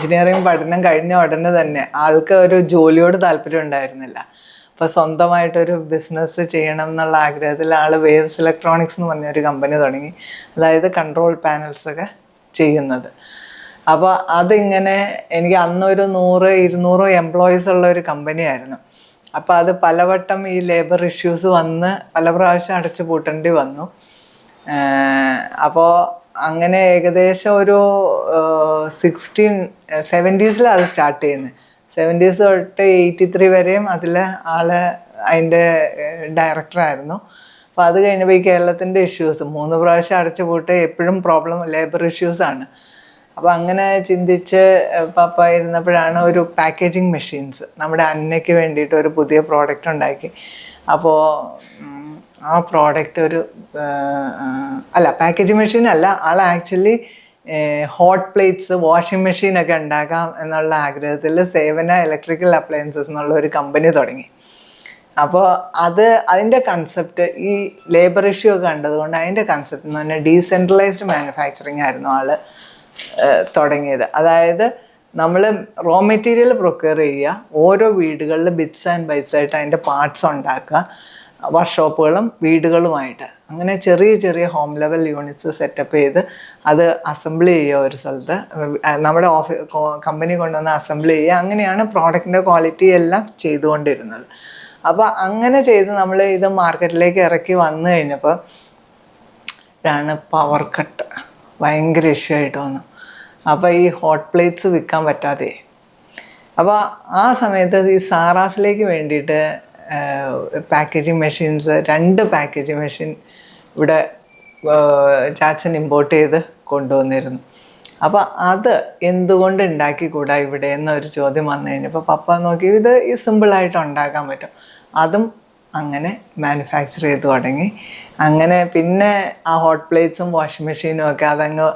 Engineering പഠനം കഴിഞ്ഞ ഉടനെ തന്നെ ആൾക്ക് ഒരു ജോലിയോട് താല്പര്യം ഉണ്ടായിരുന്നില്ല. അപ്പോൾ സ്വന്തമായിട്ടൊരു ബിസിനസ് ചെയ്യണം എന്നുള്ള ആഗ്രഹത്തിൽ ആൾ വേവ്സ് ഇലക്ട്രോണിക്സ് എന്ന് പറഞ്ഞൊരു കമ്പനി തുടങ്ങി. അതായത് കൺട്രോൾ പാനൽസൊക്കെ ചെയ്യുന്നത്. അപ്പോൾ അതിങ്ങനെ എനിക്ക് അന്നൊരു 100-200 എംപ്ലോയീസ് ഉള്ള ഒരു കമ്പനിയായിരുന്നു. അപ്പോൾ അത് പലവട്ടം ഈ ലേബർ ഇഷ്യൂസ് വന്ന് പല പ്രാവശ്യം അടച്ചു പൂട്ടേണ്ടി വന്നു. അപ്പോൾ അങ്ങനെ ഏകദേശം ഒരു 70s അത് സ്റ്റാർട്ട് ചെയ്യുന്നത്. 70s തൊട്ട് 83 വരെയും അതിൽ അതിൻ്റെ ഡയറക്ടറായിരുന്നു. അപ്പോൾ അത് കഴിഞ്ഞപ്പോൾ ഈ കേരളത്തിൻ്റെ ഇഷ്യൂസ് 3 പ്രാവശ്യം അടച്ചു പൂട്ട് എപ്പോഴും പ്രോബ്ലം ലേബർ ഇഷ്യൂസാണ്. അപ്പോൾ അങ്ങനെ ചിന്തിച്ച് പപ്പ ഇരുന്നപ്പോഴാണ് ഒരു പാക്കേജിങ് മെഷീൻസ് നമ്മുടെ അന്നയ്ക്ക് വേണ്ടിയിട്ട് ഒരു പുതിയ പ്രോഡക്റ്റ് ഉണ്ടാക്കി. അപ്പോൾ ആ പ്രോഡക്റ്റ് പാക്കേജിങ് മെഷീൻ അല്ല, ആക്ച്വലി ഹോട്ട് പ്ലേറ്റ്സ് വാഷിംഗ് മെഷീനൊക്കെ ഉണ്ടാക്കാം എന്നുള്ള ആഗ്രഹത്തിൽ സേവന ഇലക്ട്രിക്കൽ അപ്ലയൻസസ് എന്നുള്ള ഒരു കമ്പനി തുടങ്ങി. അപ്പോൾ അതിൻ്റെ കൺസെപ്റ്റ് ഈ ലേബർ ഇഷ്യൂ ഒക്കെ കണ്ടതുകൊണ്ട് അതിൻ്റെ കൺസെപ്റ്റ് എന്ന് പറഞ്ഞാൽ ഡീസെൻട്രലൈസ്ഡ് മാനുഫാക്ചറിങ് ആയിരുന്നു തുടങ്ങിയത്. അതായത് നമ്മൾ റോ മെറ്റീരിയൽ പ്രൊക്യൂർ ചെയ്യുക, ഓരോ വീടുകളിൽ ബിറ്റ്സ് ആൻഡ് ബൈറ്റ്സ് ആയിട്ട് അതിൻ്റെ പാർട്സ് ഉണ്ടാക്കുക, വർക്ക്ഷോപ്പുകളും വീടുകളുമായിട്ട് അങ്ങനെ ചെറിയ ചെറിയ ഹോം ലെവൽ യൂണിറ്റ്സ് സെറ്റപ്പ് ചെയ്ത് അത് അസംബിൾ ചെയ്യുക ഒരു സ്ഥലത്ത്, നമ്മുടെ കമ്പനി കൊണ്ടുവന്ന് അസംബിൾ ചെയ്യുക. അങ്ങനെയാണ് പ്രോഡക്റ്റിൻ്റെ ക്വാളിറ്റി എല്ലാം ചെയ്തുകൊണ്ടിരുന്നത്. അപ്പോൾ അങ്ങനെ ചെയ്ത് നമ്മൾ ഇത് മാർക്കറ്റിലേക്ക് ഇറക്കി വന്നു കഴിഞ്ഞപ്പോൾ പവർ കട്ട് ഭയങ്കര ഇഷ്യൂ ആയിട്ട് വന്നു. അപ്പോൾ ഈ ഹോട്ട് പ്ലേറ്റ്സ് വിൽക്കാൻ പറ്റാതെ. അപ്പോൾ ആ സമയത്ത് ഈ സാറാസിലേക്ക് വേണ്ടിയിട്ട് പാക്കേജിങ് മെഷീൻസ് 2 പാക്കേജിങ് മെഷീൻ ഇവിടെ ചാച്ചൻ ഇമ്പോർട്ട് ചെയ്ത് കൊണ്ടുവന്നിരുന്നു. അപ്പോൾ അത് എന്തുകൊണ്ട് ഉണ്ടാക്കിക്കൂടാ ഇവിടെ എന്നൊരു ചോദ്യം വന്നു കഴിഞ്ഞപ്പോൾ പപ്പ നോക്കി ഇത് സിമ്പിളായിട്ട് ഉണ്ടാക്കാൻ പറ്റും. അതും അങ്ങനെ മാനുഫാക്ചർ ചെയ്ത് തുടങ്ങി. അങ്ങനെ പിന്നെ ആ ഹോട്ട് പ്ലേറ്റ്സും വാഷിംഗ് മെഷീനും ഒക്കെ അതങ്ങ്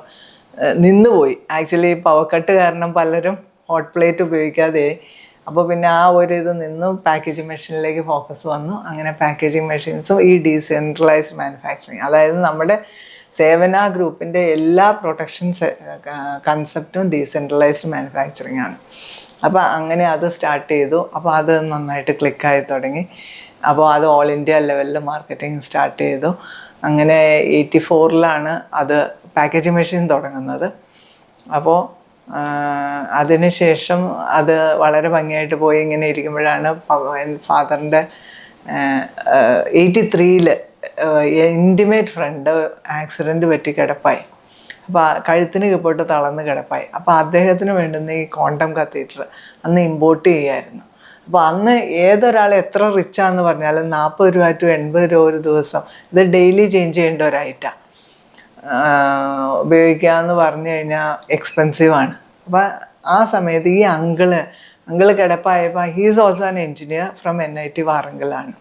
നിന്നുപോയി. ആക്ച്വലി പവർ കട്ട് കാരണം പലരും ഹോട്ട് പ്ലേറ്റ് ഉപയോഗിക്കാതെ. അപ്പോൾ പിന്നെ ആ ഒരു ഇത് നിന്നും പാക്കേജിങ് മെഷീനിലേക്ക് ഫോക്കസ് വന്നു. അങ്ങനെ പാക്കേജിങ് മെഷീൻസും ഈ ഡീസെൻട്രലൈസ്ഡ് മാനുഫാക്ചറിങ്, അതായത് നമ്മുടെ സേവന ഗ്രൂപ്പിൻ്റെ എല്ലാ പ്രൊട്ടക്ഷൻ കൺസെപ്റ്റും ഡീസെൻട്രലൈസ്ഡ് മാനുഫാക്ചറിങ് ആണ്. അപ്പോൾ അങ്ങനെ അത് സ്റ്റാർട്ട് ചെയ്തു. അപ്പോൾ അത് നന്നായിട്ട് ക്ലിക്കായി തുടങ്ങി. അപ്പോൾ അത് ഓൾ ഇന്ത്യ ലെവലിൽ മാർക്കറ്റിംഗ് സ്റ്റാർട്ട് ചെയ്തു. അങ്ങനെ 84 അത് പാക്കേജിങ് മെഷീൻ തുടങ്ങുന്നത്. അപ്പോൾ അതിനുശേഷം അത് വളരെ ഭംഗിയായിട്ട് പോയി. ഇങ്ങനെ ഇരിക്കുമ്പോഴാണ് ഫാദറിൻ്റെ 83 ഇൻറ്റിമേറ്റ് ഫ്രണ്ട് ആക്സിഡൻറ്റ് പറ്റി കിടപ്പായി. അപ്പോൾ കഴുത്തിന് കീഴ്പോട്ട് തളർന്ന് കിടപ്പായി. അപ്പോൾ അദ്ദേഹത്തിന് വേണ്ടുന്ന ഈ ക്വാണ്ടം കത്തീറ്റർ അന്ന് ഇമ്പോർട്ട് ചെയ്യായിരുന്നു. അപ്പോൾ അന്ന് ഏതൊരാൾ എത്ര റിച്ചാന്ന് പറഞ്ഞാലും 40 രൂപ to 80 രൂപ ഒരു ദിവസം ഇത് ഡെയിലി ചേഞ്ച് ചെയ്യേണ്ട ഒരൈറ്റാണ്. ഉപയോഗിക്കാമെന്ന് പറഞ്ഞു കഴിഞ്ഞാൽ എക്സ്പെൻസീവാണ്. അപ്പോൾ ആ സമയത്ത് ഈ അങ്കിള് കിടപ്പായപ്പോൾ he's also an engineer from NIT വാറങ്കലാണ്.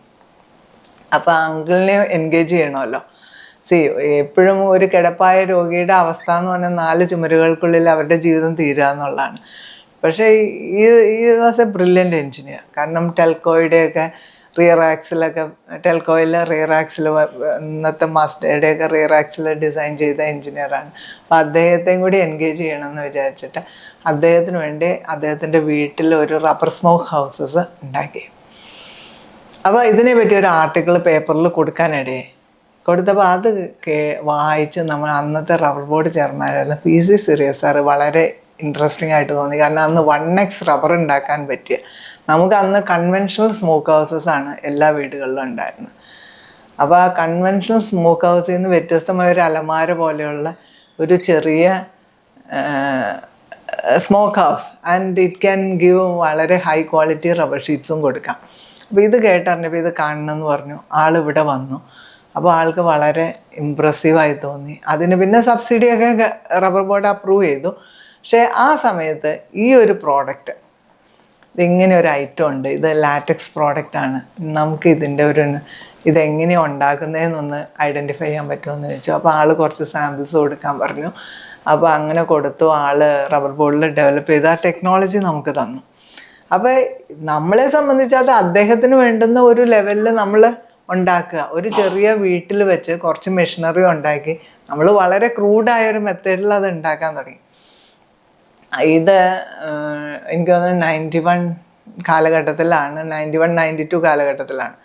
അപ്പോൾ അങ്കിളിനെ എൻഗേജ് ചെയ്യണമല്ലോ. എപ്പോഴും ഒരു കിടപ്പായ രോഗിയുടെ അവസ്ഥ എന്ന് പറഞ്ഞാൽ 4 ചുമരുകൾക്കുള്ളിൽ അവരുടെ ജീവിതം തീരുക എന്നുള്ളതാണ്. പക്ഷേ ഈ വാസ് എ ബ്രില്യൻ്റ് എൻജിനീയർ. കാരണം ടെൽക്കോയുടെയൊക്കെ റിയർ ആക്സിലൊക്കെ ടെൽക്കോയിൽ റിയർ ആക്സിൽ ഇന്നത്തെ മാസ്റ്ററുടെയൊക്കെ റിയർ ആക്സിൽ ഡിസൈൻ ചെയ്ത എൻജിനീയറാണ്. അപ്പോൾ അദ്ദേഹത്തെയും കൂടി എൻഗേജ് ചെയ്യണമെന്ന് വിചാരിച്ചിട്ട് അദ്ദേഹത്തിന് വേണ്ടി അദ്ദേഹത്തിൻ്റെ വീട്ടിൽ ഒരു റബ്ബർ സ്മോക്ക് ഹൗസസ് ഉണ്ടാക്കി. അപ്പോൾ ഇതിനെ പറ്റി ഒരു ആർട്ടിക്കിൾ പേപ്പറിൽ കൊടുത്തപ്പോൾ അത് വായിച്ച് നമ്മൾ അന്നത്തെ റബ്ബർ ബോർഡ് ചെയർമാനായിരുന്ന PC സിറിയസ് സാറ് വളരെ ഇൻട്രസ്റ്റിംഗ് ആയിട്ട് തോന്നി. കാരണം അന്ന് 1x റബ്ബർ ഉണ്ടാക്കാൻ പറ്റിയ, നമുക്ക് അന്ന് കൺവെൻഷണൽ സ്മോക്ക് ഹൗസസ് ആണ് എല്ലാ വീടുകളിലും ഉണ്ടായിരുന്നത്. അപ്പോൾ ആ കൺവെൻഷണൽ സ്മോക്ക് ഹൗസിൽ നിന്ന് വ്യത്യസ്തമായ ഒരു അലമാര പോലെയുള്ള ഒരു ചെറിയ smoke house and it can give വളരെ ഹൈ ക്വാളിറ്റി റബ്ബർ ഷീറ്റ്സും കൊടുക്കാം. അപ്പോൾ ഇത് കേട്ടറിഞ്ഞപ്പോൾ ഇത് കാണണമെന്ന് പറഞ്ഞു. ആളിവിടെ വന്നു. അപ്പോൾ ആൾക്ക് വളരെ ഇമ്പ്രസീവായി തോന്നി. അതിന് പിന്നെ സബ്സിഡിയൊക്കെ റബ്ബർ ബോർഡ് അപ്രൂവ് ചെയ്തു. പക്ഷേ ആ സമയത്ത് ഈ ഒരു പ്രോഡക്റ്റ്, ഇതിങ്ങനെ ഒരു ഐറ്റം ഉണ്ട്, ഇത് ലാറ്റക്സ് പ്രോഡക്റ്റാണ്, നമുക്ക് ഇതെങ്ങനെയാണ് ഉണ്ടാക്കുന്നതെന്നൊന്ന് ഐഡൻറ്റിഫൈ ചെയ്യാൻ പറ്റുമെന്ന് ചോദിച്ചു. അപ്പോൾ ആൾ കുറച്ച് സാമ്പിൾസ് കൊടുക്കാൻ പറഞ്ഞു. അപ്പോൾ അങ്ങനെ കൊടുത്തു. ആൾ റബ്ബർ ബോർഡിൽ ഡെവലപ്പ് ചെയ്ത് ആ ടെക്നോളജി നമുക്ക് തന്നു. അപ്പോൾ നമ്മളെ സംബന്ധിച്ച് അത് അദ്ദേഹത്തിന് വേണ്ടുന്ന ഒരു ലെവലിൽ നമ്മൾ ഉണ്ടാക്കുക. ഒരു ചെറിയ വീട്ടിൽ വെച്ച് കുറച്ച് മെഷീനറി ഉണ്ടാക്കി നമ്മൾ വളരെ ക്രൂഡായൊരു മെത്തേഡിൽ അത് ഉണ്ടാക്കാൻ തുടങ്ങി. ഇത് എനിക്ക് തോന്നുന്നു 91 കാലഘട്ടത്തിലാണ്, 91-92 കാലഘട്ടത്തിലാണ്.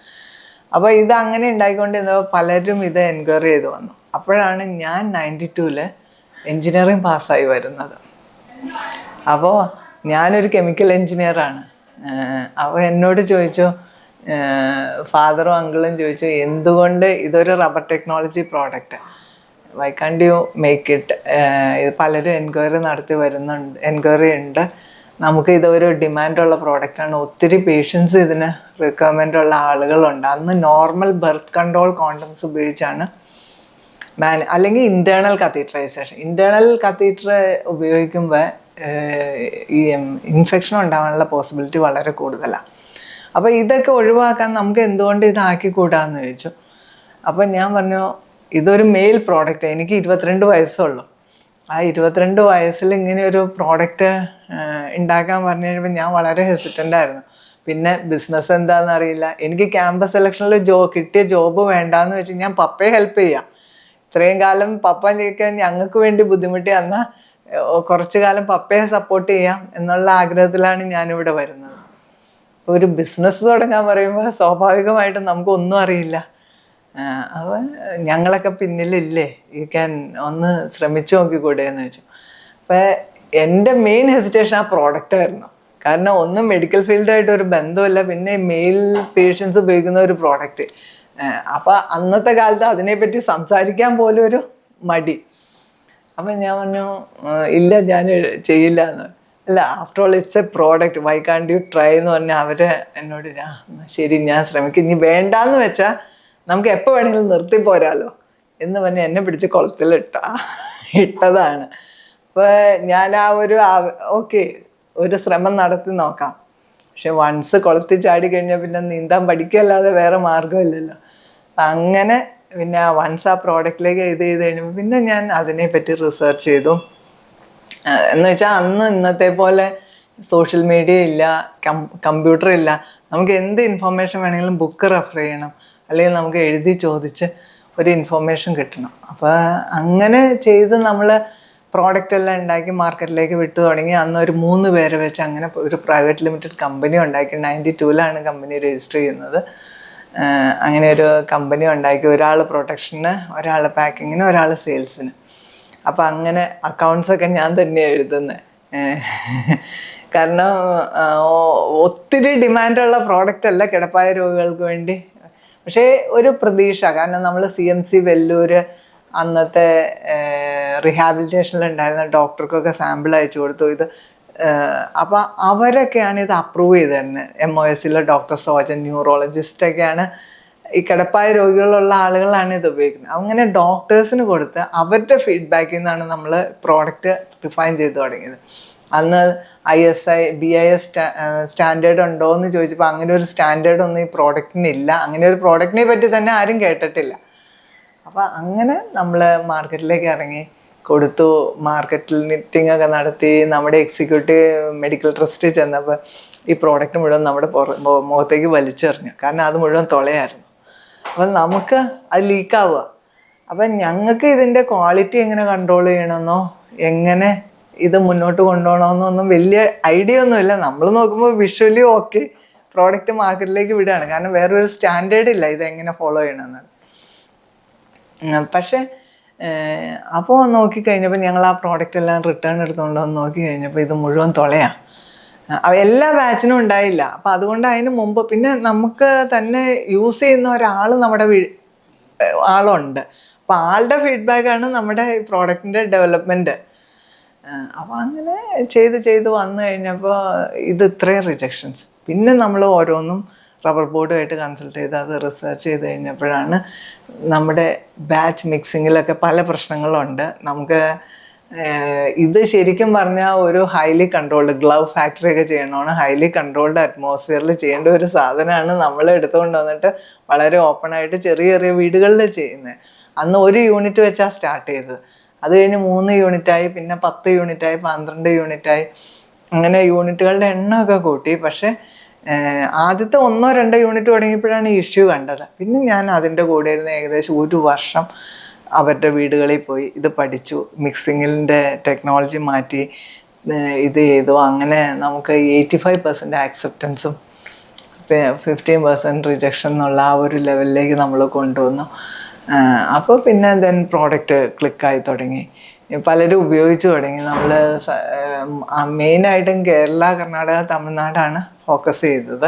അപ്പോൾ ഇത് അങ്ങനെ ഉണ്ടായിക്കൊണ്ടിരുന്നപ്പോൾ പലരും ഇത് എൻക്വയറി ചെയ്ത് വന്നു. അപ്പോഴാണ് ഞാൻ 92-ൽ എൻജിനീയറിങ് പാസ്സായി വരുന്നത്. അപ്പോൾ ഞാനൊരു കെമിക്കൽ എൻജിനീയറാണ്. അപ്പോൾ എന്നോട് ചോദിച്ചു, ഫാദറും അങ്കിളും ചോദിച്ചു, എന്തുകൊണ്ട് ഇതൊരു റബ്ബർ ടെക്നോളജി പ്രോഡക്റ്റ്, വൈ കാണ്ട് യു മേക്ക് ഇറ്റ്? ഇത് പലരും എൻക്വയറി ഉണ്ട്, നമുക്ക് ഇതൊരു ഡിമാൻഡുള്ള പ്രോഡക്റ്റാണ്, ഒത്തിരി പേഷ്യൻസ് ഇതിന് റിക്വയർമെൻ്റ് ഉള്ള ആളുകളുണ്ട്. അന്ന് നോർമൽ ബർത്ത് കൺട്രോൾ കോണ്ടംസ് ഉപയോഗിച്ചാണ് അല്ലെങ്കിൽ ഇൻറ്റേർണൽ കത്തീറ്ററൈസേഷൻ. ഇൻറ്റേർണൽ കത്തീറ്റർ ഉപയോഗിക്കുമ്പോൾ ഈ ഇൻഫെക്ഷൻ ഉണ്ടാകാനുള്ള പോസിബിലിറ്റി വളരെ കൂടുതലാണ്. അപ്പോൾ ഇതൊക്കെ ഒഴിവാക്കാൻ നമുക്ക് എന്തുകൊണ്ട് ഇതാക്കിക്കൂടാന്ന് ചോദിച്ചു. അപ്പോൾ ഞാൻ പറഞ്ഞു, ഇതൊരു മെയിൽ പ്രോഡക്റ്റ്, എനിക്ക് 22 വയസ്സുള്ളൂ. ആ 22 വയസ്സിൽ ഇങ്ങനെ ഒരു പ്രോഡക്റ്റ് ഉണ്ടാക്കാൻ പറഞ്ഞു കഴിഞ്ഞപ്പോൾ ഞാൻ വളരെ ഹെസിറ്റൻ്റ് ആയിരുന്നു. പിന്നെ ബിസിനസ് എന്താണെന്ന് അറിയില്ല. എനിക്ക് ക്യാമ്പസ് സെലക്ഷനിൽ കിട്ടിയ ജോബ് വേണ്ടാന്ന് വെച്ച് ഞാൻ പപ്പയെ ഹെൽപ്പ് ചെയ്യാം. ഇത്രയും കാലം പപ്പ ഞങ്ങൾക്ക് വേണ്ടി ബുദ്ധിമുട്ടി, എന്നാൽ കുറച്ചു കാലം പപ്പയെ സപ്പോർട്ട് ചെയ്യാം എന്നുള്ള ആഗ്രഹത്തിലാണ് ഞാനിവിടെ വരുന്നത്. ഒരു ബിസിനസ് തുടങ്ങാൻ പറയുമ്പോൾ സ്വാഭാവികമായിട്ടും നമുക്കൊന്നും അറിയില്ല. അപ്പോൾ ഞങ്ങളൊക്കെ പിന്നിലില്ലേ, യു ക്യാൻ ഒന്ന് ശ്രമിച്ചു നോക്കിക്കൂടെ എന്ന് വെച്ചു. അപ്പോൾ എൻ്റെ മെയിൻ ഹെസിറ്റേഷൻ ആ പ്രോഡക്റ്റായിരുന്നു. കാരണം ഒന്നും മെഡിക്കൽ ഫീൽഡായിട്ട് ഒരു ബന്ധമില്ല, പിന്നെ മെയിൽ പേഷ്യൻസ് ഉപയോഗിക്കുന്ന ഒരു പ്രോഡക്റ്റ്. അപ്പോൾ അന്നത്തെ കാലത്ത് അതിനെപ്പറ്റി സംസാരിക്കാൻ പോലും ഒരു മടി. അപ്പം ഞാൻ പറഞ്ഞു, ഇല്ല ഞാൻ ചെയ്യില്ല എന്ന്. അല്ല, after all it's A product, Y കാണ്ട് യു ട്രൈ എന്ന് പറഞ്ഞാൽ അവർ എന്നോട്, ശരി ഞാൻ ശ്രമിക്കും, ഇനി വേണ്ടാന്ന് വെച്ചാൽ നമുക്ക് എപ്പോൾ വേണമെങ്കിലും നിർത്തിപ്പോരാലോ എന്ന് പറഞ്ഞ് എന്നെ പിടിച്ച് ഇട്ടതാണ്. അപ്പോൾ ഞാൻ ഓക്കെ ഒരു ശ്രമം നടത്തി നോക്കാം. പക്ഷെ വൺസ് കുളത്തിൽ ചാടി കഴിഞ്ഞാൽ പിന്നെ നീന്താൻ പഠിക്കല്ലാതെ വേറെ മാർഗമില്ലല്ലോ. അങ്ങനെ പിന്നെ വൺസ് ആ പ്രോഡക്റ്റിലേക്ക് ചെയ്ത് കഴിയുമ്പോൾ പിന്നെ ഞാൻ അതിനെപ്പറ്റി റിസർച്ച് ചെയ്തു. എന്ന് വെച്ചാൽ അന്ന് ഇന്നത്തെ പോലെ സോഷ്യൽ മീഡിയ ഇല്ല, കമ്പ്യൂട്ടർ ഇല്ല. നമുക്ക് എന്ത് ഇൻഫർമേഷൻ വേണമെങ്കിലും ബുക്ക് റെഫർ ചെയ്യണം, അല്ലെങ്കിൽ നമുക്ക് എഴുതി ചോദിച്ച് ഒരു ഇൻഫർമേഷൻ കിട്ടണം. അപ്പോൾ അങ്ങനെ ചെയ്ത് നമ്മൾ പ്രോഡക്റ്റ് എല്ലാം ഉണ്ടാക്കി മാർക്കറ്റിലേക്ക് വിട്ടു തുടങ്ങി. അന്ന് ഒരു 3 പേരെ വെച്ച് അങ്ങനെ ഒരു പ്രൈവറ്റ് ലിമിറ്റഡ് കമ്പനി ഉണ്ടാക്കി. 92-ലാണ് കമ്പനി രജിസ്റ്റർ ചെയ്യുന്നത്. അങ്ങനെ ഒരു കമ്പനി ഉണ്ടാക്കി, ഒരാൾ പ്രൊഡക്ഷന്, ഒരാൾ പാക്കിങ്ങിന്, ഒരാൾ സെയിൽസിന്. അപ്പോൾ അങ്ങനെ അക്കൗണ്ട്സൊക്കെ ഞാൻ തന്നെയാണ് എഴുതുന്നത്. കാരണം ഒത്തിരി ഡിമാൻഡുള്ള പ്രോഡക്റ്റ് അല്ല കിടപ്പായ രോഗികൾക്ക് വേണ്ടി. പക്ഷേ ഒരു പ്രതീക്ഷ, കാരണം നമ്മൾ CMC വെല്ലൂർ അന്നത്തെ റിഹാബിലിറ്റേഷനിലുണ്ടായിരുന്ന ഡോക്ടർക്കൊക്കെ സാമ്പിൾ അയച്ചു കൊടുത്തു ഇത്. അപ്പോൾ അവരൊക്കെയാണ് ഇത് അപ്രൂവ് ചെയ്ത് തരുന്നത്. MOSലെ ഡോക്ടർ സോജൻ, ന്യൂറോളജിസ്റ്റൊക്കെയാണ്, ഈ കിടപ്പായ രോഗികളുള്ള ആളുകളാണ് ഇത് ഉപയോഗിക്കുന്നത്. അങ്ങനെ ഡോക്ടേഴ്സിന് കൊടുത്ത് അവരുടെ ഫീഡ്ബാക്കിൽ നിന്നാണ് നമ്മൾ പ്രോഡക്റ്റ് റിഫൈൻ ചെയ്ത് തുടങ്ങിയത്. അന്ന് ISI BIS സ്റ്റാൻഡേർഡ് ഉണ്ടോ എന്ന് ചോദിച്ചപ്പോൾ അങ്ങനെ ഒരു സ്റ്റാൻഡേർഡ് ഒന്നും ഈ പ്രോഡക്റ്റിനില്ല. അങ്ങനെ ഒരു പ്രോഡക്റ്റിനെ പറ്റി തന്നെ ആരും കേട്ടിട്ടില്ല. അപ്പോൾ അങ്ങനെ നമ്മൾ മാർക്കറ്റിലേക്ക് ഇറങ്ങി കൊടുത്തു. മാർക്കറ്റിൽ മീറ്റിംഗ് ഒക്കെ നടത്തി. നമ്മുടെ എക്സിക്യൂട്ടീവ് മെഡിക്കൽ ട്രസ്റ്റിൽ ചെന്നപ്പോൾ ഈ പ്രോഡക്റ്റ് മുഴുവൻ നമ്മുടെ മുഖത്തേക്ക് വലിച്ചെറിഞ്ഞു. കാരണം അത് മുഴുവൻ തുളയായിരുന്നു. അപ്പം നമുക്ക് അത് ലീക്കാവുക. അപ്പം ഞങ്ങൾക്ക് ഇതിൻ്റെ ക്വാളിറ്റി എങ്ങനെ കൺട്രോൾ ചെയ്യണമെന്നോ എങ്ങനെ ഇത് മുന്നോട്ട് കൊണ്ടുപോകണമെന്നൊന്നും വലിയ ഐഡിയ ഒന്നുമില്ല. നമ്മൾ നോക്കുമ്പോൾ വിഷ്വലി ഓക്കെ, പ്രോഡക്റ്റ് മാർക്കറ്റിലേക്ക് വിടുകയാണ്. കാരണം വേറൊരു സ്റ്റാൻഡേർഡ് ഇല്ല ഇതെങ്ങനെ ഫോളോ ചെയ്യണമെന്നാണ്. പക്ഷേ അപ്പോൾ നോക്കിക്കഴിഞ്ഞപ്പോൾ ഞങ്ങൾ ആ പ്രോഡക്റ്റ് എല്ലാം റിട്ടേൺ എടുത്തുകൊണ്ട് വന്ന് നോക്കി കഴിഞ്ഞപ്പോൾ ഇത് മുഴുവൻ തുളയാണ്. എല്ലാ ബാച്ചിനും ഉണ്ടായില്ല. അപ്പം അതുകൊണ്ട് അതിന് മുമ്പ് പിന്നെ നമുക്ക് തന്നെ യൂസ് ചെയ്യുന്ന ഒരാൾ നമ്മുടെ ആളുണ്ട്. അപ്പോൾ ആളുടെ ഫീഡ്ബാക്കാണ് നമ്മുടെ ഈ പ്രോഡക്റ്റിൻ്റെ ഡെവലപ്മെൻറ്റ്. അപ്പോൾ അങ്ങനെ ചെയ്ത് വന്നു കഴിഞ്ഞപ്പോൾ ഇത് ഇത്രയും റിജക്ഷൻസ്. പിന്നെ നമ്മൾ ഓരോന്നും റബ്ബർ ബോർഡുമായിട്ട് കൺസൾട്ട് ചെയ്ത് അത് റിസർച്ച് ചെയ്ത് കഴിഞ്ഞപ്പോഴാണ് നമ്മുടെ ബാച്ച് മിക്സിങ്ങിലൊക്കെ പല പ്രശ്നങ്ങളുണ്ട്. നമുക്ക് ഇത് ശരിക്കും പറഞ്ഞാൽ ഒരു ഹൈലി കൺട്രോൾഡ് ഗ്ലവ് ഫാക്ടറി ഒക്കെ ചെയ്യണമാണ്. ഹൈലി കൺട്രോൾഡ് അറ്റ്മോസ്ഫിയറിൽ ചെയ്യേണ്ട ഒരു സാധനമാണ് നമ്മൾ എടുത്തുകൊണ്ട് വന്നിട്ട് വളരെ ഓപ്പണായിട്ട് ചെറിയ ചെറിയ വീടുകളിൽ ചെയ്യുന്നത്. അന്ന് 1 യൂണിറ്റ് വെച്ചാണ് സ്റ്റാർട്ട് ചെയ്തത്. അത് കഴിഞ്ഞ് 3 യൂണിറ്റായി, പിന്നെ 10 യൂണിറ്റായി, 12 യൂണിറ്റായി. അങ്ങനെ യൂണിറ്റുകളുടെ എണ്ണമൊക്കെ കൂട്ടി. പക്ഷേ ആദ്യത്തെ 1-2 യൂണിറ്റ് തുടങ്ങിയപ്പോഴാണ് ഈ ഇഷ്യൂ കണ്ടത്. പിന്നെ ഞാൻ അതിൻ്റെ കൂടെ ഇരുന്ന് ഏകദേശം 1 വർഷം അവരുടെ വീടുകളിൽ പോയി ഇത് പഠിച്ചു. മിക്സിങ്ങിൻ്റെ ടെക്നോളജി മാറ്റി ഇത് ചെയ്തു. അങ്ങനെ നമുക്ക് 85% ആക്സെപ്റ്റൻസും 15% റിജക്ഷൻ എന്നുള്ള ആ ഒരു ലെവലിലേക്ക് നമ്മൾ കൊണ്ടുവന്നു. അപ്പോൾ പിന്നെ ദെൻ പ്രോഡക്റ്റ് ക്ലിക്കായി തുടങ്ങി, പലരും ഉപയോഗിച്ച് തുടങ്ങി. നമ്മൾ മെയിനായിട്ടും കേരള, കർണാടക, തമിഴ്നാടാണ് ഫോക്കസ് ചെയ്തത്.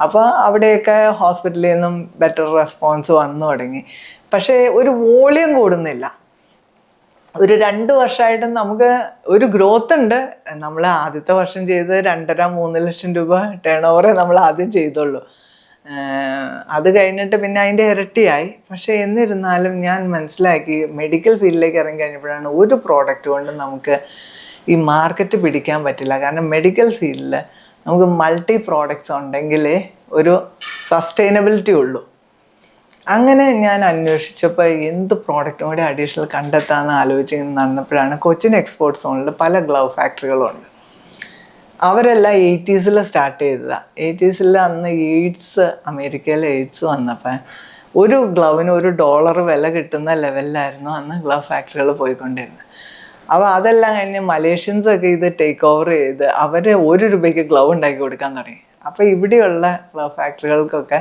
അപ്പോൾ അവിടെയൊക്കെ ഹോസ്പിറ്റലിൽ നിന്നും ബെറ്റർ റെസ്പോൺസ് വന്നു തുടങ്ങി. പക്ഷേ ഒരു വോളിയം കൂടുന്നില്ല. ഒരു 2 വർഷമായിട്ടും നമുക്ക് ഒരു ഗ്രോത്ത് ഉണ്ട്. നമ്മൾ ആദ്യത്തെ വർഷം ചെയ്ത് 2.5-3 ലക്ഷം രൂപ ടേൺ ഓവറേ നമ്മൾ ആദ്യം ചെയ്തുള്ളൂ. അത് കഴിഞ്ഞിട്ട് പിന്നെ അതിൻ്റെ ഇരട്ടിയായി. പക്ഷേ എന്നിരുന്നാലും ഞാൻ മനസ്സിലാക്കി, മെഡിക്കൽ ഫീൽഡിലേക്ക് ഇറങ്ങി കഴിഞ്ഞപ്പോഴാണ് ഒരു പ്രോഡക്റ്റ് കൊണ്ട് നമുക്ക് ഈ മാർക്കറ്റ് പിടിക്കാൻ പറ്റില്ല. കാരണം മെഡിക്കൽ ഫീൽഡിൽ നമുക്ക് മൾട്ടി പ്രോഡക്ട്സ് ഉണ്ടെങ്കിലേ ഒരു സസ്റ്റൈനബിലിറ്റി ഉള്ളൂ. അങ്ങനെ ഞാൻ അന്വേഷിച്ചപ്പോൾ എന്ത് പ്രോഡക്റ്റും കൂടി അഡീഷണൽ കണ്ടെത്താമെന്ന് ആലോചിച്ച് നടന്നപ്പോഴാണ് കൊച്ചിൻ എക്സ്പോർട്ട് സോണിൽ പല ഗ്ലൗ ഫാക്ടറികളുണ്ട്. അവരെല്ലാം 80s സ്റ്റാർട്ട് ചെയ്തതാണ്. 80s അന്ന് അമേരിക്കയിലെ എയ്ഡ്സ് വന്നപ്പോൾ ഒരു ഗ്ലൗവിന് $1 വില കിട്ടുന്ന ലെവലിലായിരുന്നു അന്ന് ഗ്ലൗ ഫാക്ടറികൾ പോയിക്കൊണ്ടിരുന്നത്. അപ്പോൾ അതെല്ലാം കഴിഞ്ഞ് മലേഷ്യൻസൊക്കെ ഇത് ടേക്ക് ഓവർ ചെയ്ത് അവർ $1 ഗ്ലൗ ഉണ്ടാക്കി കൊടുക്കാൻ തുടങ്ങി. അപ്പോൾ ഇവിടെയുള്ള ഗ്ലൗ ഫാക്ടറികൾക്കൊക്കെ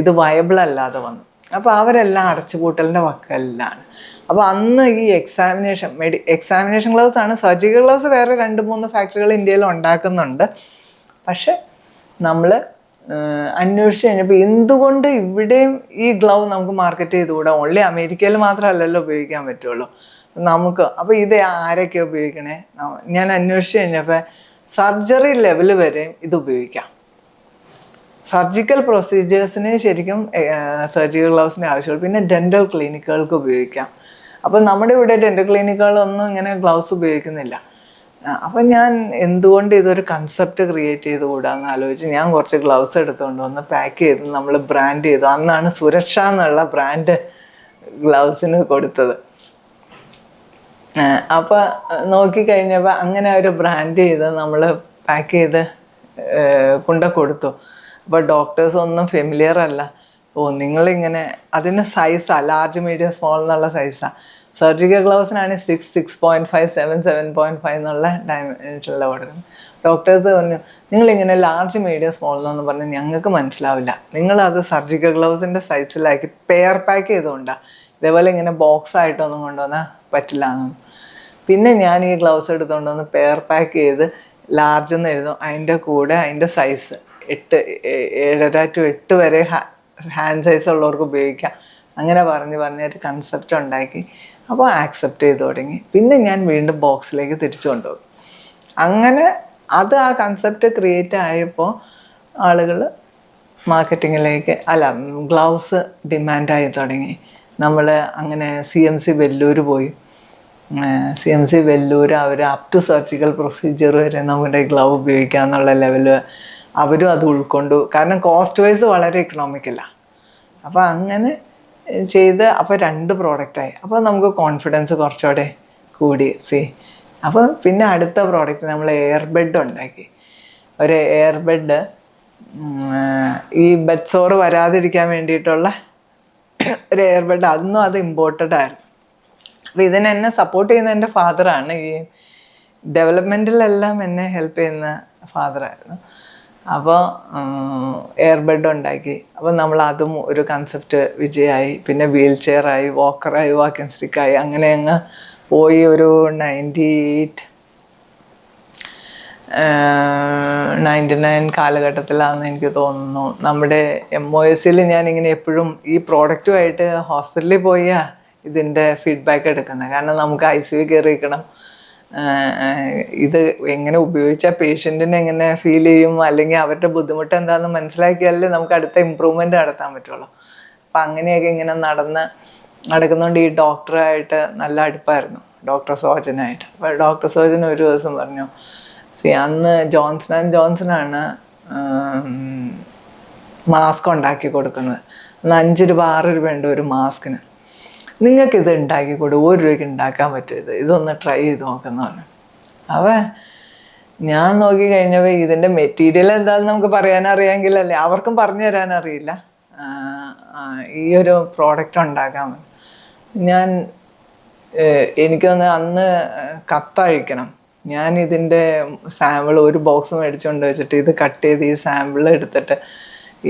ഇത് വയബിൾ അല്ലാതെ വന്നു. അപ്പോൾ അവരെല്ലാം അടച്ചുപൂട്ടലിൻ്റെ വക്കലിലാണ്. അപ്പോൾ അന്ന് ഈ എക്സാമിനേഷൻ ഗ്ലൗസ് ആണ്. സർജിക്കൽ ഗ്ലൗസ് വേറെ 2-3 ഫാക്ടറികൾ ഇന്ത്യയിൽ ഉണ്ടാക്കുന്നുണ്ട്. പക്ഷെ നമ്മൾ അന്വേഷിച്ച് കഴിഞ്ഞപ്പോൾ എന്തുകൊണ്ട് ഇവിടെയും ഈ ഗ്ലൗ നമുക്ക് മാർക്കറ്റ് ചെയ്തുകൂടാ? ഓൺലി അമേരിക്കയിൽ മാത്രമല്ലല്ലോ ഉപയോഗിക്കാൻ പറ്റുള്ളൂ നമുക്ക്. അപ്പോൾ ഇത് ആരൊക്കെ ഉപയോഗിക്കണേ? ഞാൻ അന്വേഷിച്ച് കഴിഞ്ഞപ്പോൾ സർജറി ലെവൽ വരെ ഇത് ഉപയോഗിക്കാം. സർജിക്കൽ പ്രൊസീജിയേഴ്സിന് ശരിക്കും സർജിക്കൽ ഗ്ലൗസിൻ്റെ ആവശ്യമുള്ളൂ. പിന്നെ ഡെൻ്റൽ ക്ലിനിക്കുകൾക്ക് ഉപയോഗിക്കാം. അപ്പം നമ്മുടെ ഇവിടെ ഡെൻ്റൽ ക്ലിനിക്കുകളൊന്നും ഇങ്ങനെ ഗ്ലൗസ് ഉപയോഗിക്കുന്നില്ല. അപ്പം ഞാൻ എന്തുകൊണ്ട് ഇതൊരു കൺസെപ്റ്റ് ക്രിയേറ്റ് ചെയ്ത് കൂടാന്ന് ആലോചിച്ച് ഞാൻ കുറച്ച് ഗ്ലൗസ് എടുത്തുകൊണ്ട് വന്ന് പാക്ക് ചെയ്ത് നമ്മൾ ബ്രാൻഡ് ചെയ്തു. അന്നാണ് സുരക്ഷ എന്നുള്ള ബ്രാൻഡ് ഗ്ലൗസിന് കൊടുത്തത്. അപ്പോൾ നോക്കിക്കഴിഞ്ഞപ്പോൾ അങ്ങനെ ഒരു ബ്രാൻഡ് ചെയ്ത് നമ്മൾ പാക്ക് ചെയ്ത് കൊടുത്തു. അപ്പോൾ ഡോക്ടേഴ്സ് ഒന്നും ഫെമിലിയർ അല്ല. നിങ്ങളിങ്ങനെ അതിന് സൈസാണ്, ലാർജ്, മീഡിയം, സ്മോൾ എന്നുള്ള സൈസാണ്. സർജിക്കൽ ഗ്ലൗസിനാണ് 6, 6.5, 7, 7.5 എന്നുള്ള ഡയമെൻഷനിലാണ് കൊടുക്കുന്നത്. ഡോക്ടേഴ്സ് പറഞ്ഞു, നിങ്ങളിങ്ങനെ ലാർജ്, മീഡിയം, സ്മോൾ എന്നൊന്നും പറഞ്ഞാൽ ഞങ്ങൾക്ക് മനസ്സിലാവില്ല. നിങ്ങളത് സർജിക്കൽ ഗ്ലൗസിൻ്റെ സൈസിലാക്കി പെയർ പാക്ക് ചെയ്തുകൊണ്ടാണ്. ഇതേപോലെ ഇങ്ങനെ ബോക്സ് ആയിട്ടൊന്നും കൊണ്ടുവന്നാൽ പറ്റില്ല എന്നൊന്നും. പിന്നെ ഞാൻ ഈ ഗ്ലൗസ് എടുത്തുകൊണ്ടുവന്ന് പെയർ പാക്ക് ചെയ്ത് ലാർജ് എന്ന് എഴുതും. അതിൻ്റെ കൂടെ അതിൻ്റെ സൈസ് 7.5 to 8 വരെ ഹാൻഡ് സൈസ് ഉള്ളവർക്ക് ഉപയോഗിക്കാം. അങ്ങനെ പറഞ്ഞ് ഒരു കൺസെപ്റ്റ് ഉണ്ടാക്കി. അപ്പോൾ ആക്സെപ്റ്റ് ചെയ്ത് തുടങ്ങി. പിന്നെ ഞാൻ വീണ്ടും ബോക്സിലേക്ക് തിരിച്ചു കൊണ്ടുപോകും. അങ്ങനെ ആ കൺസെപ്റ്റ് ക്രിയേറ്റ് ആയപ്പോൾ ആളുകൾ മാർക്കറ്റിങ്ങിലേക്ക് ഗ്ലൗസ് ഡിമാൻഡായി തുടങ്ങി. നമ്മൾ അങ്ങനെ CMC വെല്ലൂർ പോയി. CMC വെല്ലൂർ അവർ അപ് ടു സർജിക്കൽ പ്രൊസീജിയർ വരെ നമ്മുടെ ഗ്ലൗ ഉപയോഗിക്കുക എന്നുള്ള ലെവല് അവരും അത് ഉൾക്കൊണ്ടു. കാരണം കോസ്റ്റ് വൈസ് വളരെ ഇക്കണോമിക്കല്ല. അപ്പോൾ അങ്ങനെ ചെയ്ത് അപ്പോൾ 2 പ്രോഡക്റ്റായി. അപ്പോൾ നമുക്ക് കോൺഫിഡൻസ് കുറച്ചുകൂടെ കൂടി. അപ്പോൾ പിന്നെ അടുത്ത പ്രോഡക്റ്റ് നമ്മൾ എയർ ബെഡ് ഉണ്ടാക്കി. ഒരു എയർ ബെഡ് ഈ ബെഡ് സോറ് വരാതിരിക്കാൻ വേണ്ടിയിട്ടുള്ള ഒരു എയർ ബെഡ്. അതൊന്നും അത് ഇമ്പോർട്ടഡ് ആയിരുന്നു. അപ്പോൾ എന്നെ സപ്പോർട്ട് ചെയ്യുന്ന എൻ്റെ ഫാദറാണ്. ഈ ഡെവലപ്മെൻറ്റിലെല്ലാം എന്നെ ഹെൽപ്പ് ചെയ്യുന്ന ഫാദറായിരുന്നു. അപ്പോൾ എയർ ബെഡ് ഉണ്ടാക്കി. അപ്പോൾ നമ്മൾ അതും ഒരു കൺസെപ്റ്റ് വിജയമായി. പിന്നെ വീൽ ചെയറായി, വാക്കറായി, വാക്കിംഗ് സ്റ്റിക്കായി. അങ്ങനെ അങ്ങ് പോയി. ഒരു 99 കാലഘട്ടത്തിലാണെന്ന് എനിക്ക് തോന്നുന്നു. നമ്മുടെ MOSൽ ഞാനിങ്ങനെ എപ്പോഴും ഈ പ്രോഡക്റ്റുമായിട്ട് ഹോസ്പിറ്റലിൽ പോയാൽ ഇതിൻ്റെ ഫീഡ്ബാക്ക് എടുക്കുന്നത്. കാരണം നമുക്ക് ICU കയറിയിരിക്കണം. ഇത് എങ്ങനെ ഉപയോഗിച്ചാൽ പേഷ്യൻറ്റിനെ എങ്ങനെ ഫീൽ ചെയ്യും, അല്ലെങ്കിൽ അവരുടെ ബുദ്ധിമുട്ട് എന്താണെന്ന് മനസ്സിലാക്കിയാലേ നമുക്ക് അടുത്ത ഇമ്പ്രൂവ്മെൻറ്റ് നടത്താൻ പറ്റുള്ളൂ. അപ്പം അങ്ങനെയൊക്കെ ഇങ്ങനെ നടക്കുന്നുണ്ട്. ഈ ഡോക്ടറായിട്ട് നല്ല അടുപ്പായിരുന്നു, ഡോക്ടർ സോജനായിട്ട്. അപ്പോൾ ഡോക്ടർ സോജൻ ഒരു ദിവസം പറഞ്ഞു, അന്ന് ജോൺസനാണ് മാസ്ക് ഉണ്ടാക്കി കൊടുക്കുന്നത്. അന്ന് 5 രൂപ 6 രൂപയുണ്ട് ഒരു മാസ്കിന്. നിങ്ങൾക്കിത് ഉണ്ടാക്കി കൊടു, $1 ഉണ്ടാക്കാൻ പറ്റും, ഇതൊന്ന് ട്രൈ ചെയ്ത് നോക്കുന്നതാണ്. അപ്പോൾ ഞാൻ നോക്കി കഴിഞ്ഞപ്പോൾ ഇതിൻ്റെ മെറ്റീരിയൽ എന്താണെന്ന് നമുക്ക് പറയാനറിയാമെങ്കിലല്ലേ, അവർക്കും പറഞ്ഞു തരാനറിയില്ല. ഈ ഒരു പ്രോഡക്റ്റ് ഉണ്ടാക്കാൻ എനിക്കൊന്ന് അന്ന് കത്തഴിക്കണം. ഞാൻ ഇതിൻ്റെ സാമ്പിൾ ഒരു ബോക്സ് മേടിച്ചുകൊണ്ട് വെച്ചിട്ട് ഇത് കട്ട് ചെയ്ത് ഈ സാമ്പിൾ എടുത്തിട്ട്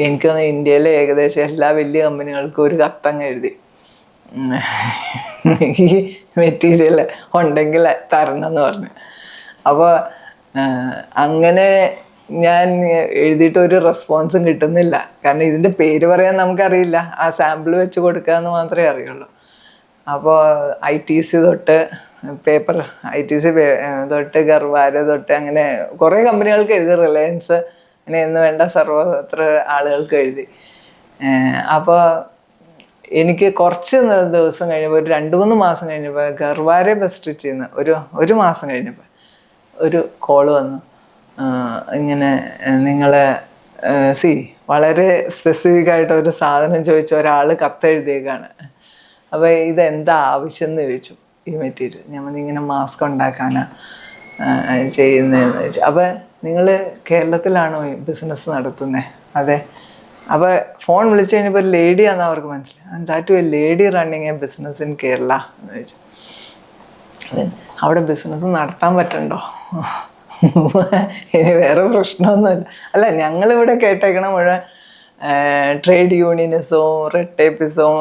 എനിക്ക് ഇന്ത്യയിലെ ഏകദേശം എല്ലാ വലിയ കമ്പനികൾക്കും ഒരു കത്തങ്ങ് എഴുതി, ഈ മെറ്റീരിയൽ ഉണ്ടെങ്കിൽ തരണം എന്ന് പറഞ്ഞു. അപ്പോൾ അങ്ങനെ ഞാൻ എഴുതിയിട്ട് ഒരു റെസ്പോൺസും കിട്ടുന്നില്ല. കാരണം ഇതിൻ്റെ പേര് പറയാൻ നമുക്കറിയില്ല, ആ സാമ്പിൾ വെച്ച് കൊടുക്കുക എന്ന് മാത്രമേ അറിയുള്ളൂ. അപ്പോൾ ITC തൊട്ട് പേപ്പർ ITC തൊട്ട് ഗർവാര തൊട്ട് അങ്ങനെ കുറേ കമ്പനികൾക്ക് എഴുതി, റിലയൻസ് അങ്ങനെ എന്ന് വേണ്ട സർവത്ര ആളുകൾക്ക് എഴുതി. അപ്പോൾ എനിക്ക് കുറച്ച് ദിവസം കഴിഞ്ഞപ്പോൾ, ഒരു 2-3 മാസം കഴിഞ്ഞപ്പോൾ, ഗർവാരെ ബസ് സ്റ്റിച്ചിൽ നിന്ന് ഒരു മാസം കഴിഞ്ഞപ്പോൾ ഒരു കോള് വന്നു. ഇങ്ങനെ നിങ്ങളെ വളരെ സ്പെസിഫിക് ആയിട്ട് ഒരു സാധനം ചോദിച്ച ഒരാൾ കത്തെഴുതിയേക്കാണ്. അപ്പോൾ ഇതെന്താ ആവശ്യം എന്ന് ചോദിച്ചു. ഈ മെറ്റീരിയൽ ഞാൻ ഇങ്ങനെ മാസ്ക് ഉണ്ടാക്കാനാണ് ചെയ്യുന്നതെന്ന് ചോദിച്ചു. അപ്പോൾ നിങ്ങൾ കേരളത്തിലാണോ ബിസിനസ് നടത്തുന്നത്? അതെ. അപ്പോൾ ഫോൺ വിളിച്ചു കഴിഞ്ഞപ്പോൾ ഒരു ലേഡിയാണെന്ന് അവർക്ക് മനസ്സിലായി. That A lady running A business in Kerala എന്ന് ചോദിച്ചു. അവിടെ ബിസിനസ് നടത്താൻ പറ്റണ്ടോ? ഇനി വേറെ പ്രശ്നമൊന്നുമില്ല. അല്ല, ഞങ്ങളിവിടെ കേട്ടേക്കണ മുഴുവൻ ട്രേഡ് യൂണിയനിസവും റെഡ് ടേപ്പിസവും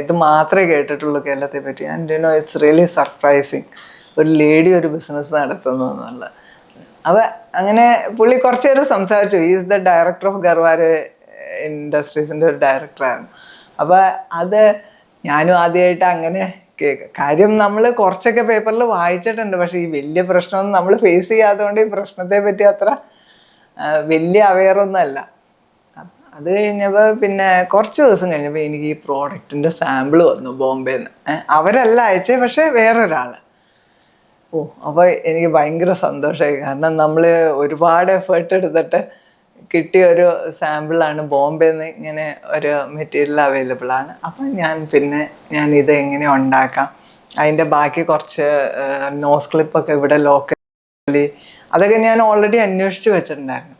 ഇത് മാത്രമേ കേട്ടിട്ടുള്ളൂ കേരളത്തെ പറ്റി. ആൻഡ് ഇറ്റ്സ് റിയലി സർപ്രൈസിങ് ഒരു ലേഡി ഒരു ബിസിനസ് നടത്തുന്നു എന്നുള്ളത്. അപ്പോൾ അങ്ങനെ പുള്ളി കുറച്ച് നേരം സംസാരിച്ചു. ഈസ് ദ ഡയറക്ടർ ഓഫ് ഗർവാര ഇൻഡസ്ട്രീസിൻ്റെ ഒരു ഡയറക്ടറായിരുന്നു. അപ്പോൾ അത് ഞാനും ആദ്യമായിട്ട് അങ്ങനെ കാര്യം നമ്മൾ കുറച്ചൊക്കെ പേപ്പറിൽ വായിച്ചിട്ടുണ്ട്, പക്ഷേ ഈ വലിയ പ്രശ്നമൊന്നും നമ്മൾ ഫേസ് ചെയ്യാത്തതുകൊണ്ട് ഈ പ്രശ്നത്തെ പറ്റി അത്ര വലിയ അവെയറൊന്നുമല്ല. അത് കഴിഞ്ഞപ്പോൾ പിന്നെ കുറച്ച് ദിവസം കഴിഞ്ഞപ്പോൾ എനിക്ക് ഈ പ്രോഡക്റ്റിൻ്റെ സാമ്പിൾ വന്നു ബോംബെയിൽ നിന്ന്. അവരല്ല അയച്ചേ, പക്ഷേ വേറൊരാൾ. അപ്പോൾ എനിക്ക് ഭയങ്കര സന്തോഷമായി. കാരണം നമ്മൾ ഒരുപാട് എഫേർട്ട് എടുത്തിട്ട് കിട്ടിയ ഒരു സാമ്പിളാണ്. ബോംബെയിൽ നിന്ന് ഇങ്ങനെ ഒരു മെറ്റീരിയൽ അവൈലബിൾ ആണ്. അപ്പം ഞാൻ ഇത് എങ്ങനെ ഉണ്ടാക്കാം, അതിൻ്റെ ബാക്കി കുറച്ച് നോസ് ക്ലിപ്പൊക്കെ ഇവിടെ ലോക്കലി അതൊക്കെ ഞാൻ ഓൾറെഡി അന്വേഷിച്ച് വെച്ചിട്ടുണ്ടായിരുന്നു.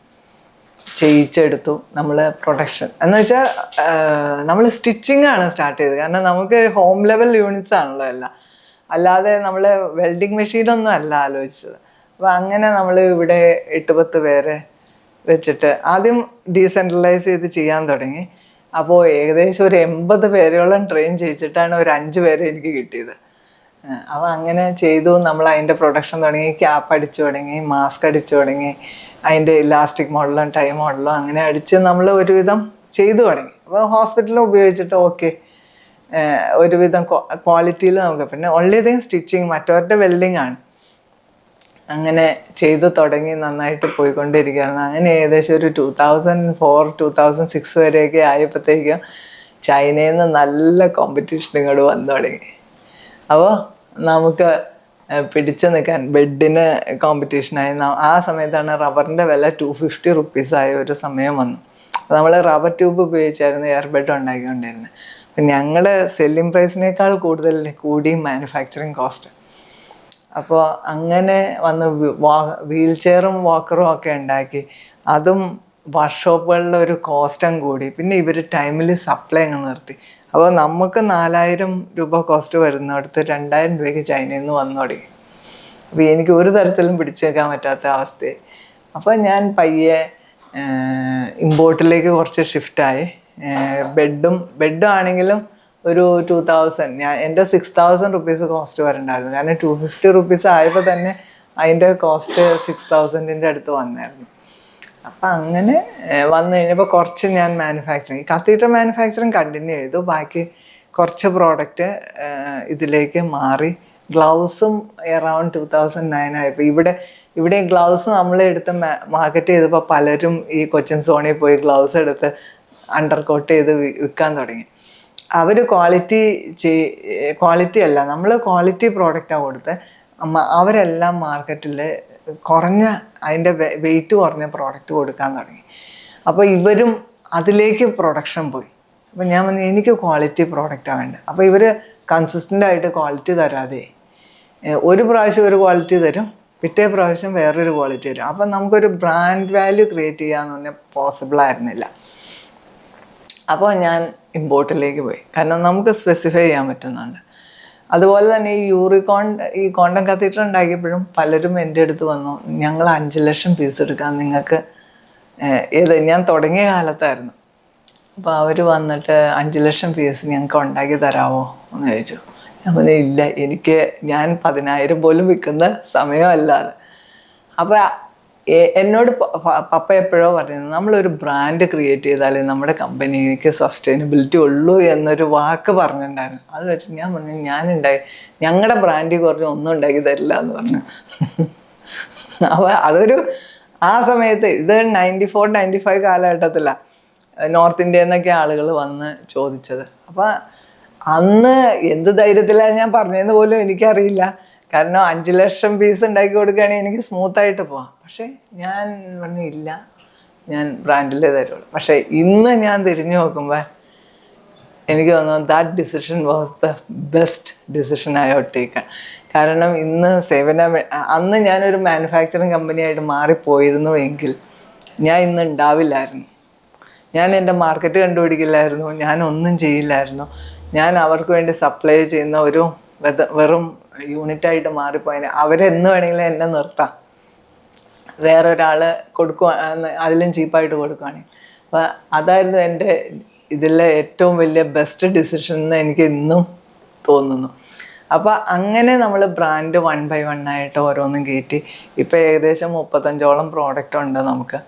ചെയ്യിച്ചെടുത്തു നമ്മൾ പ്രൊഡക്ഷൻ. എന്ന് വെച്ചാൽ നമ്മൾ സ്റ്റിച്ചിങ് ആണ് സ്റ്റാർട്ട് ചെയ്തത്. കാരണം നമുക്ക് ഹോം ലെവൽ യൂണിറ്റ്സ് ആണല്ലോ എല്ലാം, അല്ലാതെ നമ്മൾ വെൽഡിങ് മെഷീനൊന്നും അല്ല ആലോചിച്ചത്. അപ്പോൾ അങ്ങനെ നമ്മൾ ഇവിടെ 8-10 പേരെ വെച്ചിട്ട് ആദ്യം ഡീസെൻട്രലൈസ് ചെയ്ത് ചെയ്യാൻ തുടങ്ങി. അപ്പോൾ ഏകദേശം ഒരു 80 പേരോളം ട്രെയിൻ ചെയ്യിച്ചിട്ടാണ് ഒരു 5 പേരെ എനിക്ക് കിട്ടിയത്. അപ്പോൾ അങ്ങനെ ചെയ്തു. നമ്മൾ അതിൻ്റെ പ്രൊഡക്ഷൻ തുടങ്ങി, ക്യാപ്പ് അടിച്ചു തുടങ്ങി, മാസ്ക് അടിച്ചു തുടങ്ങി, അതിൻ്റെ ഇലാസ്റ്റിക് മോഡലും ടൈ മോഡലും അങ്ങനെ അടിച്ച് നമ്മൾ ഒരുവിധം ചെയ്തു തുടങ്ങി. അപ്പോൾ ഹോസ്പിറ്റലിൽ ഉപയോഗിച്ചിട്ട് ഒരുവിധം ക്വാളിറ്റിയിൽ നമുക്ക്, പിന്നെ ഓൺലി തിങ് സ്റ്റിച്ചിങ്, മറ്റവരുടെ വെൽഡിങ് ആണ്. അങ്ങനെ ചെയ്തു തുടങ്ങി നന്നായിട്ട് പോയിക്കൊണ്ടിരിക്കുകയായിരുന്നു. അങ്ങനെ ഏകദേശം ഒരു 2004-2006 വരെയൊക്കെ ആയപ്പോഴത്തേക്കും ചൈനയിൽ നിന്ന് നല്ല കോമ്പറ്റീഷനുകൾ വന്നു തുടങ്ങി. അപ്പോൾ നമുക്ക് പിടിച്ചു നിൽക്കാൻ ബെഡിന് കോമ്പറ്റീഷനായി. ആ സമയത്താണ് റബ്ബറിൻ്റെ വില 250 റുപ്പീസായ ഒരു സമയം വന്നു. അപ്പോൾ നമ്മൾ റബ്ബർ ട്യൂബ് ഉപയോഗിച്ചായിരുന്നു എയർ ബെഡ് ഉണ്ടാക്കിക്കൊണ്ടിരുന്നത്. അപ്പം ഞങ്ങൾ സെല്ലിംഗ് പ്രൈസിനേക്കാൾ കൂടി മാനുഫാക്ചറിങ് കോസ്റ്റ്. അപ്പോൾ അങ്ങനെ വന്ന് വീൽ ചെയറും വാക്കറും ഒക്കെ ഉണ്ടാക്കി. അതും വർക്ക്ഷോപ്പുകളിലെ ഒരു കോസ്റ്റും കൂടി. പിന്നെ ഇവർ ടൈമിൽ സപ്ലൈ അങ്ങ് നിർത്തി. അപ്പോൾ നമുക്ക് 4000 രൂപ കോസ്റ്റ് വരുന്നിടത്ത് 2000 രൂപയ്ക്ക് ചൈനയിൽ നിന്ന് വന്നു തുടങ്ങി. അപ്പോൾ എനിക്ക് ഒരു തരത്തിലും പിടിച്ചു വെക്കാൻ പറ്റാത്ത അവസ്ഥയായി. അപ്പോൾ ഞാൻ പയ്യെ ഇമ്പോർട്ടിലേക്ക് കുറച്ച് ഷിഫ്റ്റായി. ബെഡും ആണെങ്കിലും ഒരു 2000, എൻ്റെ 6000 റുപ്പീസ് കോസ്റ്റ് വരണ്ടായിരുന്നു. കാരണം 250 റുപ്പീസ് ആയപ്പോൾ തന്നെ അതിൻ്റെ കോസ്റ്റ് 6000-ൻ്റെ അടുത്ത് വന്നായിരുന്നു. അപ്പം അങ്ങനെ വന്നു കഴിഞ്ഞപ്പോൾ കുറച്ച് ഞാൻ കത്തീഡ്രൽ മാനുഫാക്ചറിങ് കണ്ടിന്യൂ ചെയ്തു. ബാക്കി കുറച്ച് പ്രോഡക്റ്റ് ഇതിലേക്ക് മാറി. ഗ്ലൗസും അറൗണ്ട് 2009 ആയപ്പോൾ ഇവിടെ ഗ്ലൗസ് നമ്മൾ എടുത്ത് മാർക്കറ്റ് ചെയ്തപ്പോൾ പലരും ഈ കൊച്ചിൻ സോണിൽ പോയി ഗ്ലൗസ് എടുത്ത് അണ്ടർ കോട്ട് ചെയ്ത് വിൽക്കാൻ തുടങ്ങി. അവർ ക്വാളിറ്റി അല്ല, നമ്മൾ ക്വാളിറ്റി പ്രോഡക്റ്റാണ് കൊടുത്തത്. അവരെല്ലാം മാർക്കറ്റിൽ അതിൻ്റെ വെയിറ്റ് കുറഞ്ഞ പ്രോഡക്റ്റ് കൊടുക്കാൻ തുടങ്ങി. അപ്പോൾ ഇവരും അതിലേക്ക് പ്രൊഡക്ഷൻ പോയി. അപ്പോൾ ഞാൻ പറഞ്ഞു എനിക്ക് ക്വാളിറ്റി പ്രോഡക്റ്റാണ് വേണ്ടത്. അപ്പോൾ ഇവർ കൺസിസ്റ്റൻ്റായിട്ട് ക്വാളിറ്റി തരാതെ ഒരു പ്രാവശ്യം ഒരു ക്വാളിറ്റി തരും, പിറ്റേ പ്രാവശ്യം വേറൊരു ക്വാളിറ്റി തരും. അപ്പം നമുക്കൊരു ബ്രാൻഡ് വാല്യൂ ക്രിയേറ്റ് ചെയ്യാമെന്ന് പറഞ്ഞാൽ പോസിബിൾ ആയിരുന്നില്ല. അപ്പോൾ ഞാൻ ഇമ്പോർട്ടിലേക്ക് പോയി. കാരണം നമുക്ക് സ്പെസിഫൈ ചെയ്യാൻ പറ്റുന്നുണ്ട്. അതുപോലെ തന്നെ ഈ കോണ്ടം കത്തീഡ്രൽ ഉണ്ടാക്കിയപ്പോഴും പലരും എൻ്റെ അടുത്ത് വന്നു, ഞങ്ങൾ 5 ലക്ഷം പീസ് എടുക്കാം നിങ്ങൾക്ക്. ഞാൻ തുടങ്ങിയ കാലത്തായിരുന്നു. അപ്പോൾ അവർ വന്നിട്ട് 5 ലക്ഷം പീസ് ഞങ്ങൾക്ക് ഉണ്ടാക്കി തരാമോ എന്ന് ചോദിച്ചു. ഞാൻ പറഞ്ഞു ഇല്ല, ഞാൻ 10,000 പോലും വിൽക്കുന്ന സമയമല്ലാതെ. അപ്പോൾ എന്നോട് പപ്പ എപ്പോഴോ പറഞ്ഞത്, നമ്മളൊരു ബ്രാൻഡ് ക്രിയേറ്റ് ചെയ്താലേ നമ്മുടെ കമ്പനിക്ക് സസ്റ്റൈനബിലിറ്റി ഉള്ളൂ എന്നൊരു വാക്ക് പറഞ്ഞിട്ടുണ്ടായിരുന്നു. അത് വെച്ച് ഞാൻ പറഞ്ഞു ഞങ്ങളുടെ ബ്രാൻഡിൽ കുറഞ്ഞ് ഒന്നും ഉണ്ടാക്കി തരില്ല എന്ന് പറഞ്ഞു. അപ്പോൾ ആ സമയത്ത് ഇത് 94-95 കാലഘട്ടത്തിലാണ് നോർത്ത് ഇന്ത്യയിൽ നിന്നൊക്കെ ആളുകൾ വന്ന് ചോദിച്ചത്. അപ്പോൾ അന്ന് എന്ത് ധൈര്യത്തിലാണ് ഞാൻ പറഞ്ഞതെന്ന് പോലും എനിക്കറിയില്ല. കാരണം 5 ലക്ഷം പീസ് ഉണ്ടാക്കി കൊടുക്കുകയാണെങ്കിൽ എനിക്ക് സ്മൂത്തായിട്ട് പോവാം. പക്ഷേ ഞാൻ പറഞ്ഞു ഇല്ല, ഞാൻ ബ്രാൻഡിലേ തരുള്ളൂ. പക്ഷേ ഇന്ന് ഞാൻ തിരിഞ്ഞു നോക്കുമ്പോൾ എനിക്ക് തോന്നുന്നു that decision was the best decision I have taken. കാരണം ഇന്ന് അന്ന് ഞാനൊരു മാനുഫാക്ചറിങ് കമ്പനിയായിട്ട് മാറിപ്പോയിരുന്നു എങ്കിൽ ഞാൻ ഇന്ന് ഉണ്ടാവില്ലായിരുന്നു. ഞാൻ എൻ്റെ മാർക്കറ്റ് കണ്ടുപിടിക്കില്ലായിരുന്നു, ഞാൻ ഒന്നും ചെയ്യില്ലായിരുന്നു. ഞാൻ അവർക്ക് വേണ്ടി സപ്ലൈ ചെയ്യുന്ന ഒരു വെറും യൂണിറ്റായിട്ട് മാറിപ്പോയതിന് അവരെന്ന് വേണമെങ്കിലും എന്നെ നിർത്താം, വേറൊരാൾ അതിലും ചീപ്പായിട്ട് കൊടുക്കുകയാണെങ്കിൽ. അപ്പോൾ അതായിരുന്നു എൻ്റെ ഇതിലെ ഏറ്റവും വലിയ ബെസ്റ്റ് ഡിസിഷൻ എന്ന് എനിക്ക് ഇന്നും തോന്നുന്നു. അപ്പോൾ അങ്ങനെ നമ്മൾ ബ്രാൻഡ് 1 by 1 ആയിട്ട് ഓരോന്നും കയറ്റി ഇപ്പോൾ ഏകദേശം 35ഓളം പ്രോഡക്റ്റ് ഉണ്ട് നമുക്ക്.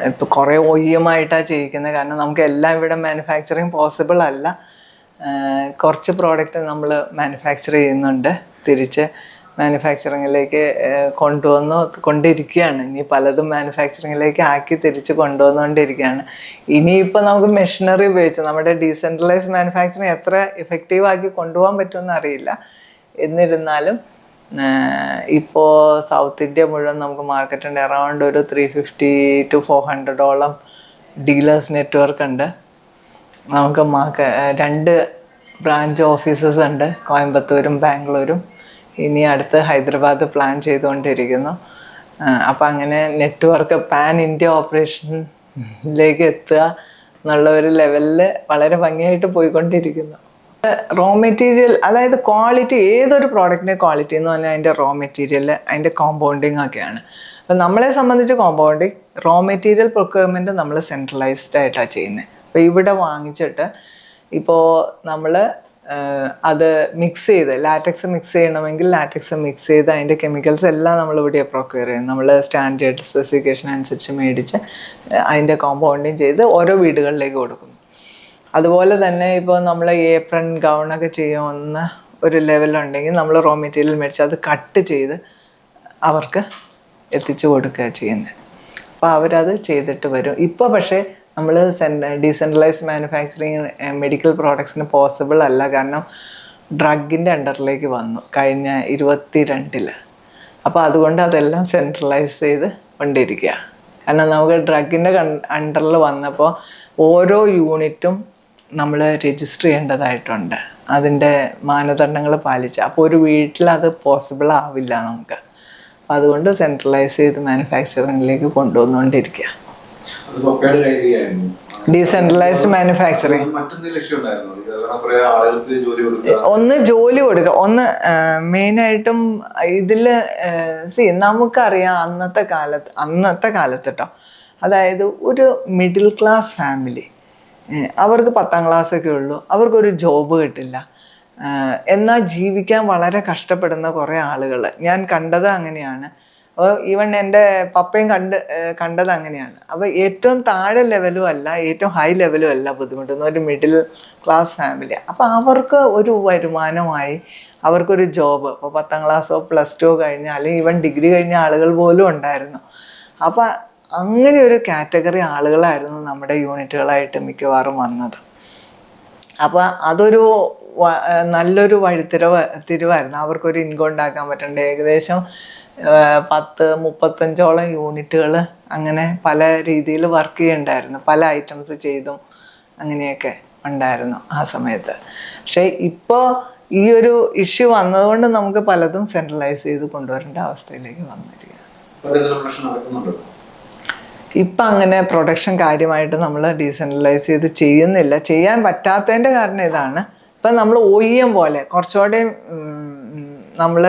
ഇപ്പോൾ കുറേ OEM ആയിട്ടാണ് ചെയ്യിക്കുന്നത്, കാരണം നമുക്ക് എല്ലാം ഇവിടെ മാനുഫാക്ചറിങ് പോസിബിൾ അല്ല. കുറച്ച് പ്രോഡക്റ്റ് നമ്മൾ മാനുഫാക്ചർ ചെയ്യുന്നുണ്ട്, തിരിച്ച് മാനുഫാക്ചറിങ്ങിലേക്ക് കൊണ്ടിരിക്കുകയാണ്. ഇനി പലതും മാനുഫാക്ചറിങ്ങിലേക്ക് ആക്കി തിരിച്ച് കൊണ്ടുവന്നുകൊണ്ടിരിക്കുകയാണ്. ഇനിയിപ്പോൾ നമുക്ക് മെഷീനറി ഉപയോഗിച്ച് നമ്മുടെ ഡീസെൻട്രലൈസ് മാനുഫാക്ചറിങ് എത്ര ഇഫക്റ്റീവ് ആക്കി കൊണ്ടുപോകാൻ പറ്റുമെന്ന് അറിയില്ല. എന്നിരുന്നാലും ഇപ്പോൾ സൗത്ത് ഇന്ത്യ മുഴുവൻ നമുക്ക് മാർക്കറ്റ് ഉണ്ട്. അറൗണ്ട് ഒരു 350 to 400ഓളം ഡീലേഴ്സ് നെറ്റ്വർക്ക് ഉണ്ട്. നമുക്ക് 2 ബ്രാഞ്ച് ഓഫീസസ് ഉണ്ട്, കോയമ്പത്തൂരും ബാംഗ്ലൂരും. ഇനി അടുത്ത് ഹൈദരാബാദ് പ്ലാൻ ചെയ്തുകൊണ്ടിരിക്കുന്നു. അപ്പോൾ അങ്ങനെ നെറ്റ്വർക്ക് പാൻ ഇന്ത്യ ഓപ്പറേഷനിലേക്ക് എത്തുക എന്നുള്ള ഒരു ലെവലിൽ വളരെ ഭംഗിയായിട്ട് പോയിക്കൊണ്ടിരിക്കുന്നു. റോ മെറ്റീരിയൽ, അതായത് ക്വാളിറ്റി, ഏതൊരു പ്രോഡക്റ്റിൻ്റെ ക്വാളിറ്റി എന്ന് പറഞ്ഞാൽ അതിൻ്റെ റോ മെറ്റീരിയൽ, അതിൻ്റെ കോമ്പൗണ്ടിങ് ഒക്കെയാണ്. അപ്പം നമ്മളെ സംബന്ധിച്ച് കോമ്പൗണ്ടിങ്, റോ മെറ്റീരിയൽ പ്രൊക്യൂർമെൻറ്റ് നമ്മൾ സെൻട്രലൈസ്ഡ് ആയിട്ടാണ് ചെയ്യുന്നത്. അപ്പോൾ ഇവിടെ വാങ്ങിച്ചിട്ട് ഇപ്പോൾ നമ്മൾ അത് മിക്സ് ചെയ്ത് ലാറ്റക്സ് മിക്സ് ചെയ്യണമെങ്കിൽ ലാറ്റക്സ് മിക്സ് ചെയ്ത് അതിൻ്റെ കെമിക്കൽസ് എല്ലാം നമ്മളിവിടെ പ്രൊക്യൂർ ചെയ്യും. നമ്മൾ സ്റ്റാൻഡേർഡ് സ്പെസിഫിക്കേഷൻ അനുസരിച്ച് മേടിച്ച് അതിൻ്റെ കോമ്പൗണ്ടിങ് ചെയ്ത് ഓരോ വീടുകളിലേക്ക് കൊടുക്കുന്നു. അതുപോലെ തന്നെ ഇപ്പോൾ നമ്മൾ ഏപ്രൺ ഗൗണൊക്കെ ചെയ്യുന്ന ഒരു ലെവലുണ്ടെങ്കിൽ നമ്മൾ റോ മെറ്റീരിയൽ മേടിച്ച് അത് കട്ട് ചെയ്ത് അവർക്ക് എത്തിച്ചു കൊടുക്കുക ചെയ്യുന്നത്. അപ്പോൾ അവരത് ചെയ്തിട്ട് വരും. ഇപ്പോൾ പക്ഷേ നമ്മൾ ഡീസെൻട്രലൈസ്ഡ് മാനുഫാക്ചറിങ് മെഡിക്കൽ പ്രോഡക്ട്സിന് പോസിബിൾ അല്ല, കാരണം ഡ്രഗിൻ്റെ അണ്ടറിലേക്ക് വന്നു കഴിഞ്ഞ 22-ൽ. അപ്പോൾ അതുകൊണ്ട് അതെല്ലാം സെൻട്രലൈസ് ചെയ്ത് കൊണ്ടിരിക്കുക. കാരണം നമുക്ക് ഡ്രഗിൻ്റെ അണ്ടറിൽ വന്നപ്പോൾ ഓരോ യൂണിറ്റും നമ്മൾ രജിസ്റ്റർ ചെയ്യേണ്ടതായിട്ടുണ്ട്, അതിൻ്റെ മാനദണ്ഡങ്ങൾ പാലിച്ച്. അപ്പോൾ ഒരു വീട്ടിൽ അത് പോസിബിൾ ആവില്ല നമുക്ക്. അപ്പോൾ അതുകൊണ്ട് സെൻട്രലൈസ് ചെയ്ത് മാനുഫാക്ചറിങ്ങിലേക്ക് കൊണ്ടുവന്നുകൊണ്ടിരിക്കുക. ഡീസെൻട്രലൈസ്ഡ് മാനുഫാക്ചറിങ് ഒന്ന് ജോലി കൊടുക്കുക, ഒന്ന് മെയിനായിട്ടും ഇതിൽ നമുക്കറിയാം അന്നത്തെ കാലത്ത് കേട്ടോ, അതായത് ഒരു മിഡിൽ ക്ലാസ് ഫാമിലി, അവർക്ക് 10ാം ക്ലാസ്സൊക്കെ ഉള്ളൂ, അവർക്കൊരു ജോബ് കിട്ടില്ല, എന്നാൽ ജീവിക്കാൻ വളരെ കഷ്ടപ്പെടുന്ന കുറേ ആളുകൾ ഞാൻ കണ്ടത് അങ്ങനെയാണ്. അപ്പോൾ ഈവൻ എൻ്റെ പപ്പയും കണ്ടത് അങ്ങനെയാണ്. അപ്പോൾ ഏറ്റവും താഴെ ലെവലും അല്ല, ഏറ്റവും ഹൈ ലെവലും അല്ല ബുദ്ധിമുട്ടുന്ന ഒരു മിഡിൽ ക്ലാസ് ഫാമിലി. അപ്പോൾ അവർക്ക് ഒരു വരുമാനമായി, അവർക്കൊരു ജോബ്, ഇപ്പോൾ 10ാം ക്ലാസ്സോ +2 കഴിഞ്ഞ, അല്ലെങ്കിൽ ഈവൻ ഡിഗ്രി കഴിഞ്ഞ ആളുകൾ പോലും ഉണ്ടായിരുന്നു. അപ്പോൾ അങ്ങനെ ഒരു കാറ്റഗറി ആളുകളായിരുന്നു നമ്മുടെ യൂണിറ്റുകളായിട്ട് മിക്കവാറും വന്നത്. അപ്പോൾ അതൊരു നല്ലൊരു തിരിവായിരുന്നു. അവർക്കൊരു ഇൻകം ഉണ്ടാക്കാൻ പറ്റേണ്ട ഏകദേശം 10-35ഓളം യൂണിറ്റുകൾ അങ്ങനെ പല രീതിയിൽ വർക്ക് ചെയ്യണ്ടായിരുന്നു, പല ഐറ്റംസ് ചെയ്തും അങ്ങനെയൊക്കെ ഉണ്ടായിരുന്നു ആ സമയത്ത്. പക്ഷേ ഇപ്പോൾ ഈ ഒരു ഇഷ്യൂ വന്നതുകൊണ്ട് നമുക്ക് പലതും സെൻട്രലൈസ് ചെയ്ത് കൊണ്ടുവരേണ്ട അവസ്ഥയിലേക്ക് വന്നിരിക്കുക. ഇപ്പം അങ്ങനെ പ്രൊഡക്ഷൻ കാര്യമായിട്ട് നമ്മൾ ഡീസെൻട്രലൈസ് ചെയ്ത് ചെയ്യുന്നില്ല. ചെയ്യാൻ പറ്റാത്തതിൻ്റെ കാരണം ഇതാണ്, ഇപ്പം നമ്മൾ OEM പോലെ കുറച്ചുകൂടെ നമ്മൾ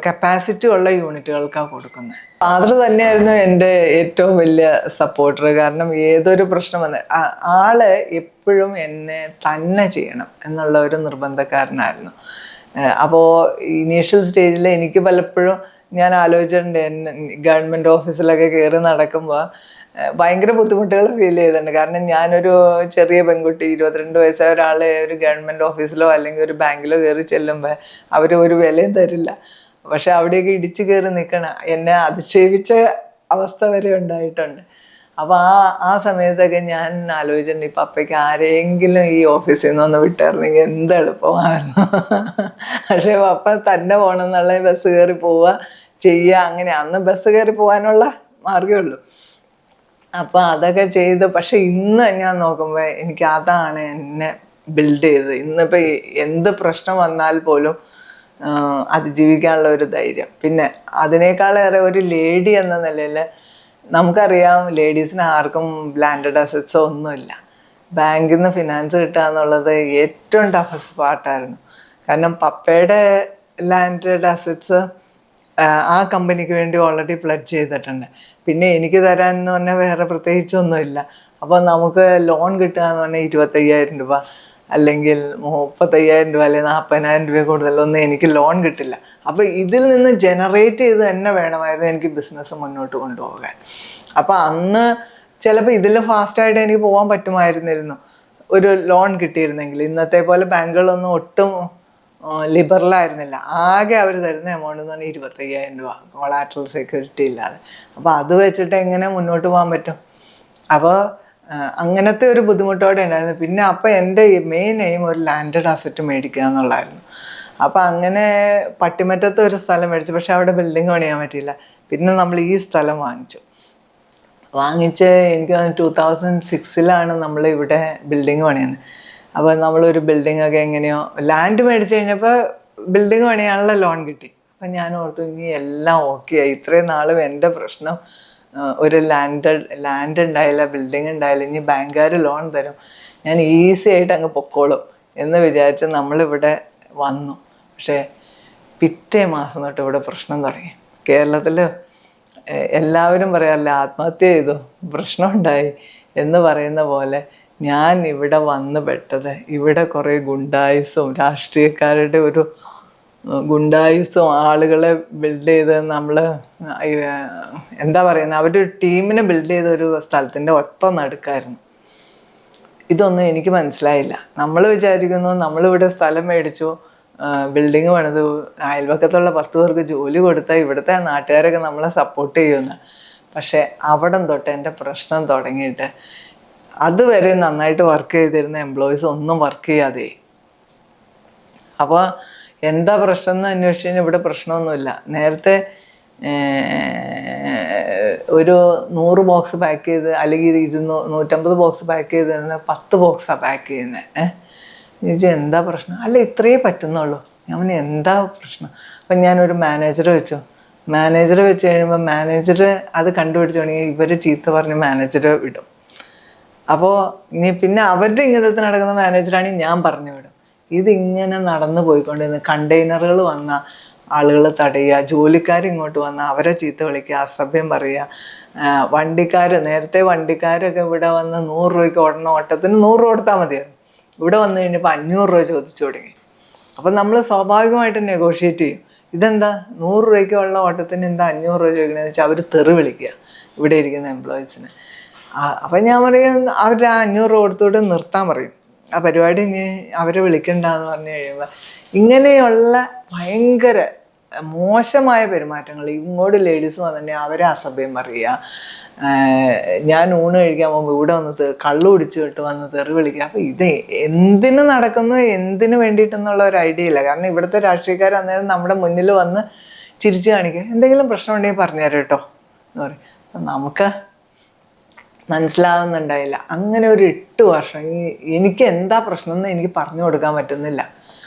കപ്പാസിറ്റി ഉള്ള യൂണിറ്റുകൾക്കാണ് കൊടുക്കുന്നത്. ഫാദർ തന്നെയായിരുന്നു എൻ്റെ ഏറ്റവും വലിയ സപ്പോർട്ടർ. കാരണം ഏതൊരു പ്രശ്നം വന്ന് ആള് എപ്പോഴും എന്നെ തന്നെ ചെയ്യണം എന്നുള്ള ഒരു നിർബന്ധക്കാരനായിരുന്നു. അപ്പോൾ ഇനീഷ്യൽ സ്റ്റേജിൽ എനിക്ക് പലപ്പോഴും ഞാൻ ആലോചിച്ചിട്ടുണ്ട്, ഗവൺമെൻറ് ഓഫീസിലൊക്കെ കയറി നടക്കുമ്പോൾ ഭയങ്കര ബുദ്ധിമുട്ടുകൾ ഫീൽ ചെയ്തിട്ടുണ്ട്. കാരണം ഞാനൊരു ചെറിയ പെൺകുട്ടി, 22 വയസ്സായ ഒരാൾ ഒരു ഗവൺമെൻറ് ഓഫീസിലോ അല്ലെങ്കിൽ ഒരു ബാങ്കിലോ കയറി ചെല്ലുമ്പോൾ അവർ ഒരു വിലയും തരില്ല. പക്ഷെ അവിടെയൊക്കെ ഇടിച്ചു കയറി നിൽക്കണം, എന്നെ അധിക്ഷേപിച്ച അവസ്ഥ വരെ ഉണ്ടായിട്ടുണ്ട്. അപ്പോൾ ആ സമയത്തൊക്കെ ഞാൻ ആലോചിച്ചിട്ടുണ്ട്, ഇപ്പം അപ്പയ്ക്ക് ആരെങ്കിലും ഈ ഓഫീസിൽ നിന്നൊന്ന് വിട്ടായിരുന്നെങ്കിൽ എന്ത് എളുപ്പമായിരുന്നു. പക്ഷേ പപ്പ തന്നെ പോകണം എന്നുള്ള ബസ് കയറി പോവുക ചെയ്യുക, അങ്ങനെ അന്ന് ബസ് കയറി പോകാനുള്ള മാർഗ്ഗമേ ഉള്ളൂ. അപ്പോൾ അതൊക്കെ ചെയ്ത്, പക്ഷെ ഇന്ന് ഞാൻ നോക്കുമ്പോൾ എനിക്ക് അതാണ് എന്നെ ബിൽഡ് ചെയ്തത്. ഇന്നിപ്പോൾ എന്ത് പ്രശ്നം വന്നാൽ പോലും അതിജീവിക്കാനുള്ള ഒരു ധൈര്യം. പിന്നെ അതിനേക്കാളേറെ ഒരു ലേഡി എന്ന നിലയിൽ നമുക്കറിയാം, ലേഡീസിന് ആർക്കും ലാൻഡഡ് അസറ്റ്സോ ഒന്നുമില്ല. ബാങ്കിൽ നിന്ന് ഫിനാൻസ് കിട്ടുക എന്നുള്ളത് ഏറ്റവും ടഫസ്റ്റ് പാർട്ടായിരുന്നു. കാരണം പപ്പയുടെ ലാൻഡഡ് അസറ്റ്സ് ആ കമ്പനിക്ക് വേണ്ടി ഓൾറെഡി പ്ലഡ്ജ് ചെയ്തിട്ടുണ്ട്. പിന്നെ എനിക്ക് തരാൻ എന്ന് പറഞ്ഞാൽ വേറെ പ്രത്യേകിച്ചൊന്നുമില്ല. അപ്പോൾ നമുക്ക് ലോൺ കിട്ടുക എന്ന് പറഞ്ഞാൽ 25,000 രൂപ അല്ലെങ്കിൽ 35,000 രൂപ അല്ലെങ്കിൽ 40,000 രൂപ കൂടുതലൊന്നും എനിക്ക് ലോൺ കിട്ടില്ല. അപ്പോൾ ഇതിൽ നിന്ന് ജനറേറ്റ് ചെയ്ത് തന്നെ വേണമായിരുന്നു എനിക്ക് ബിസിനസ് മുന്നോട്ട് കൊണ്ടുപോകാൻ. അപ്പോൾ അന്ന് ചിലപ്പോൾ ഇതിൽ ഫാസ്റ്റായിട്ട് എനിക്ക് പോകാൻ പറ്റുമായിരുന്നിരുന്നു ഒരു ലോൺ കിട്ടിയിരുന്നെങ്കിൽ. ഇന്നത്തെ പോലെ ബാങ്കുകളൊന്നും ഒട്ടും ലിബറലായിരുന്നില്ല. ആകെ അവർ തരുന്ന എമൗണ്ട് എന്ന് പറഞ്ഞാൽ 25,000 രൂപ കൊളാട്രൽ സെക്യൂരിറ്റി ഇല്ലാതെ. അപ്പോൾ അത് വെച്ചിട്ട് എങ്ങനെ മുന്നോട്ട് പോകാൻ പറ്റും? അപ്പോൾ അങ്ങനത്തെ ഒരു ബുദ്ധിമുട്ടോടെ ഉണ്ടായിരുന്നു. പിന്നെ അപ്പോൾ എൻ്റെ മെയിൻ എയിം ഒരു ലാൻഡഡ് അസറ്റ് മേടിക്കുക എന്നുള്ളതായിരുന്നു. അപ്പോൾ അങ്ങനെ പട്ടിമറ്റത്ത് ഒരു സ്ഥലം മേടിച്ചു. പക്ഷെ അവിടെ ബിൽഡിങ് പണിയാൻ പറ്റിയില്ല. പിന്നെ നമ്മൾ ഈ സ്ഥലം വാങ്ങിച്ച് എനിക്ക് 2006 നമ്മൾ ഇവിടെ ബിൽഡിങ് പണിയുന്നത്. അപ്പോൾ നമ്മളൊരു ബിൽഡിങ്ങൊക്കെ എങ്ങനെയോ ലാൻഡ് മേടിച്ച് കഴിഞ്ഞപ്പോൾ ബിൽഡിങ് പണിയാനുള്ള ലോൺ കിട്ടി. അപ്പം ഞാൻ ഓർത്തു, ഇനി എല്ലാം ഓക്കെ ആയി. ഇത്രയും നാളും എൻ്റെ പ്രശ്നം ഒരു ലാൻഡ് ഉണ്ടായില്ല, ബിൽഡിങ് ഉണ്ടായില്ല, ഇനി ബാങ്കുകാർ ലോൺ തരും, ഞാൻ ഈസി ആയിട്ട് അങ്ങ് പൊക്കോളും എന്ന് വിചാരിച്ച് നമ്മളിവിടെ വന്നു. പക്ഷേ പിറ്റേ മാസം തൊട്ട് ഇവിടെ പ്രശ്നം തുടങ്ങി. കേരളത്തിൽ എല്ലാവരും പറയാറില്ല, ആത്മഹത്യ ചെയ്തു, പ്രശ്നമുണ്ടായി എന്ന് പറയുന്ന പോലെ ഞാൻ ഇവിടെ വന്ന് പെട്ടത്, ഇവിടെ കുറേ ഗുണ്ടായുസും രാഷ്ട്രീയക്കാരുടെ ഒരു ഗുണ്ടായുസും ആളുകളെ ബിൽഡ് ചെയ്ത് നമ്മൾ എന്താ പറയുന്നത്, അവരുടെ ടീമിനെ ബിൽഡ് ചെയ്ത ഒരു സ്ഥലത്തിൻ്റെ ഒത്ത നടുക്കായിരുന്നു. ഇതൊന്നും എനിക്ക് മനസ്സിലായില്ല. നമ്മൾ വിചാരിക്കുന്നു നമ്മളിവിടെ സ്ഥലം മേടിച്ചു, ബിൽഡിങ് പണിതു, അയൽവക്കത്തുള്ള 10 പേർക്ക് ജോലി കൊടുത്താൽ ഇവിടുത്തെ നാട്ടുകാരൊക്കെ നമ്മളെ സപ്പോർട്ട് ചെയ്യുമെന്ന്. പക്ഷേ അവിടം തൊട്ട് എൻ്റെ പ്രശ്നം തുടങ്ങിയിട്ട് അതുവരെ നന്നായിട്ട് വർക്ക് ചെയ്തിരുന്ന എംപ്ലോയീസ് ഒന്നും വർക്ക് ചെയ്യാതെ. അപ്പോൾ എന്താ പ്രശ്നം എന്ന് അന്വേഷിച്ച് കഴിഞ്ഞാൽ ഇവിടെ പ്രശ്നമൊന്നുമില്ല. നേരത്തെ ഒരു 100 ബോക്സ് പാക്ക് ചെയ്ത് അല്ലെങ്കിൽ 150 ബോക്സ് പാക്ക് ചെയ്തിരുന്ന 10 ബോക്സാണ് പാക്ക് ചെയ്യുന്നത്. ചോദിച്ചാൽ എന്താ പ്രശ്നം? അല്ല, ഇത്രയേ പറ്റുന്നുള്ളൂ. ഞാൻ പറഞ്ഞു എന്താ പ്രശ്നം? അപ്പം ഞാനൊരു മാനേജറെ വെച്ചു. മാനേജറെ വെച്ച് കഴിയുമ്പോൾ മാനേജർ അത് കണ്ടുപിടിച്ച് തുടങ്ങി ഇവർ ചീത്ത പറഞ്ഞ് മാനേജറെ വിടും. അപ്പോൾ ഇനി പിന്നെ അവരുടെ ഇങ്ങനത്തെ നടക്കുന്ന മാനേജറാണെങ്കിൽ ഞാൻ പറഞ്ഞു വിടും. ഇതിങ്ങനെ നടന്നു പോയിക്കൊണ്ടിരുന്നു. കണ്ടെയ്നറുകൾ വന്ന ആളുകൾ തടയുക, ജോലിക്കാർ ഇങ്ങോട്ട് വന്നാൽ അവരെ ചീത്ത വിളിക്കുക, അസഭ്യം പറയുക. നേരത്തെ വണ്ടിക്കാരൊക്കെ ഇവിടെ വന്ന് 100 രൂപയ്ക്ക് ഓടുന്ന ഓട്ടത്തിന് 100 രൂപ കൊടുത്താൽ മതിയായിരുന്നു. ഇവിടെ വന്നു കഴിഞ്ഞപ്പോൾ 500 രൂപ ചോദിച്ചു തുടങ്ങി. അപ്പം നമ്മൾ സ്വാഭാവികമായിട്ട് നെഗോഷിയേറ്റ് ചെയ്യും. ഇതെന്താ 100 രൂപയ്ക്ക് ഉള്ള ഓട്ടത്തിന് എന്താ 500 രൂപ ചോദിക്കണമെന്ന് വെച്ചാൽ അവർ തെറി വിളിക്കുക ഇവിടെ ഇരിക്കുന്ന എംപ്ലോയീസിന്. അപ്പം ഞാൻ പറയും അവർ 500 രൂപ കൊടുത്തുകൊണ്ട് നിർത്താൻ പറയും. ആ പരിപാടി ഇനി അവരെ വിളിക്കണ്ടെന്ന് പറഞ്ഞു കഴിയുമ്പോൾ ഇങ്ങനെയുള്ള ഭയങ്കര മോശമായ പെരുമാറ്റങ്ങൾ. ഇങ്ങോട്ട് ലേഡീസ് വന്നിട്ടുണ്ടെങ്കിൽ അവരെ അസഭ്യം പറയുക. ഞാൻ ഊണ് കഴിക്കാൻ പോകുമ്പോൾ ഇവിടെ വന്ന് കള്ളു കുടിച്ച് വിട്ട് വന്ന് തെറി വിളിക്കുക. അപ്പോൾ ഇത് എന്തിനു നടക്കുന്നു, എന്തിനു വേണ്ടിയിട്ടെന്നുള്ള ഒരു ഐഡിയ ഇല്ല. കാരണം ഇവിടുത്തെ രാഷ്ട്രീയക്കാർ അന്നേരം നമ്മുടെ മുന്നിൽ വന്ന് ചിരിച്ച് കാണിക്കുക, എന്തെങ്കിലും പ്രശ്നം ഉണ്ടെങ്കിൽ പറഞ്ഞുതരാം കേട്ടോ എന്ന് പറയും. അപ്പം നമുക്ക് മനസ്സിലാവുന്നുണ്ടായില്ല. അങ്ങനെ ഒരു 8 വർഷം എനിക്ക് എന്താ പ്രശ്നം എന്ന് എനിക്ക് പറഞ്ഞു കൊടുക്കാൻ പറ്റുന്നില്ല.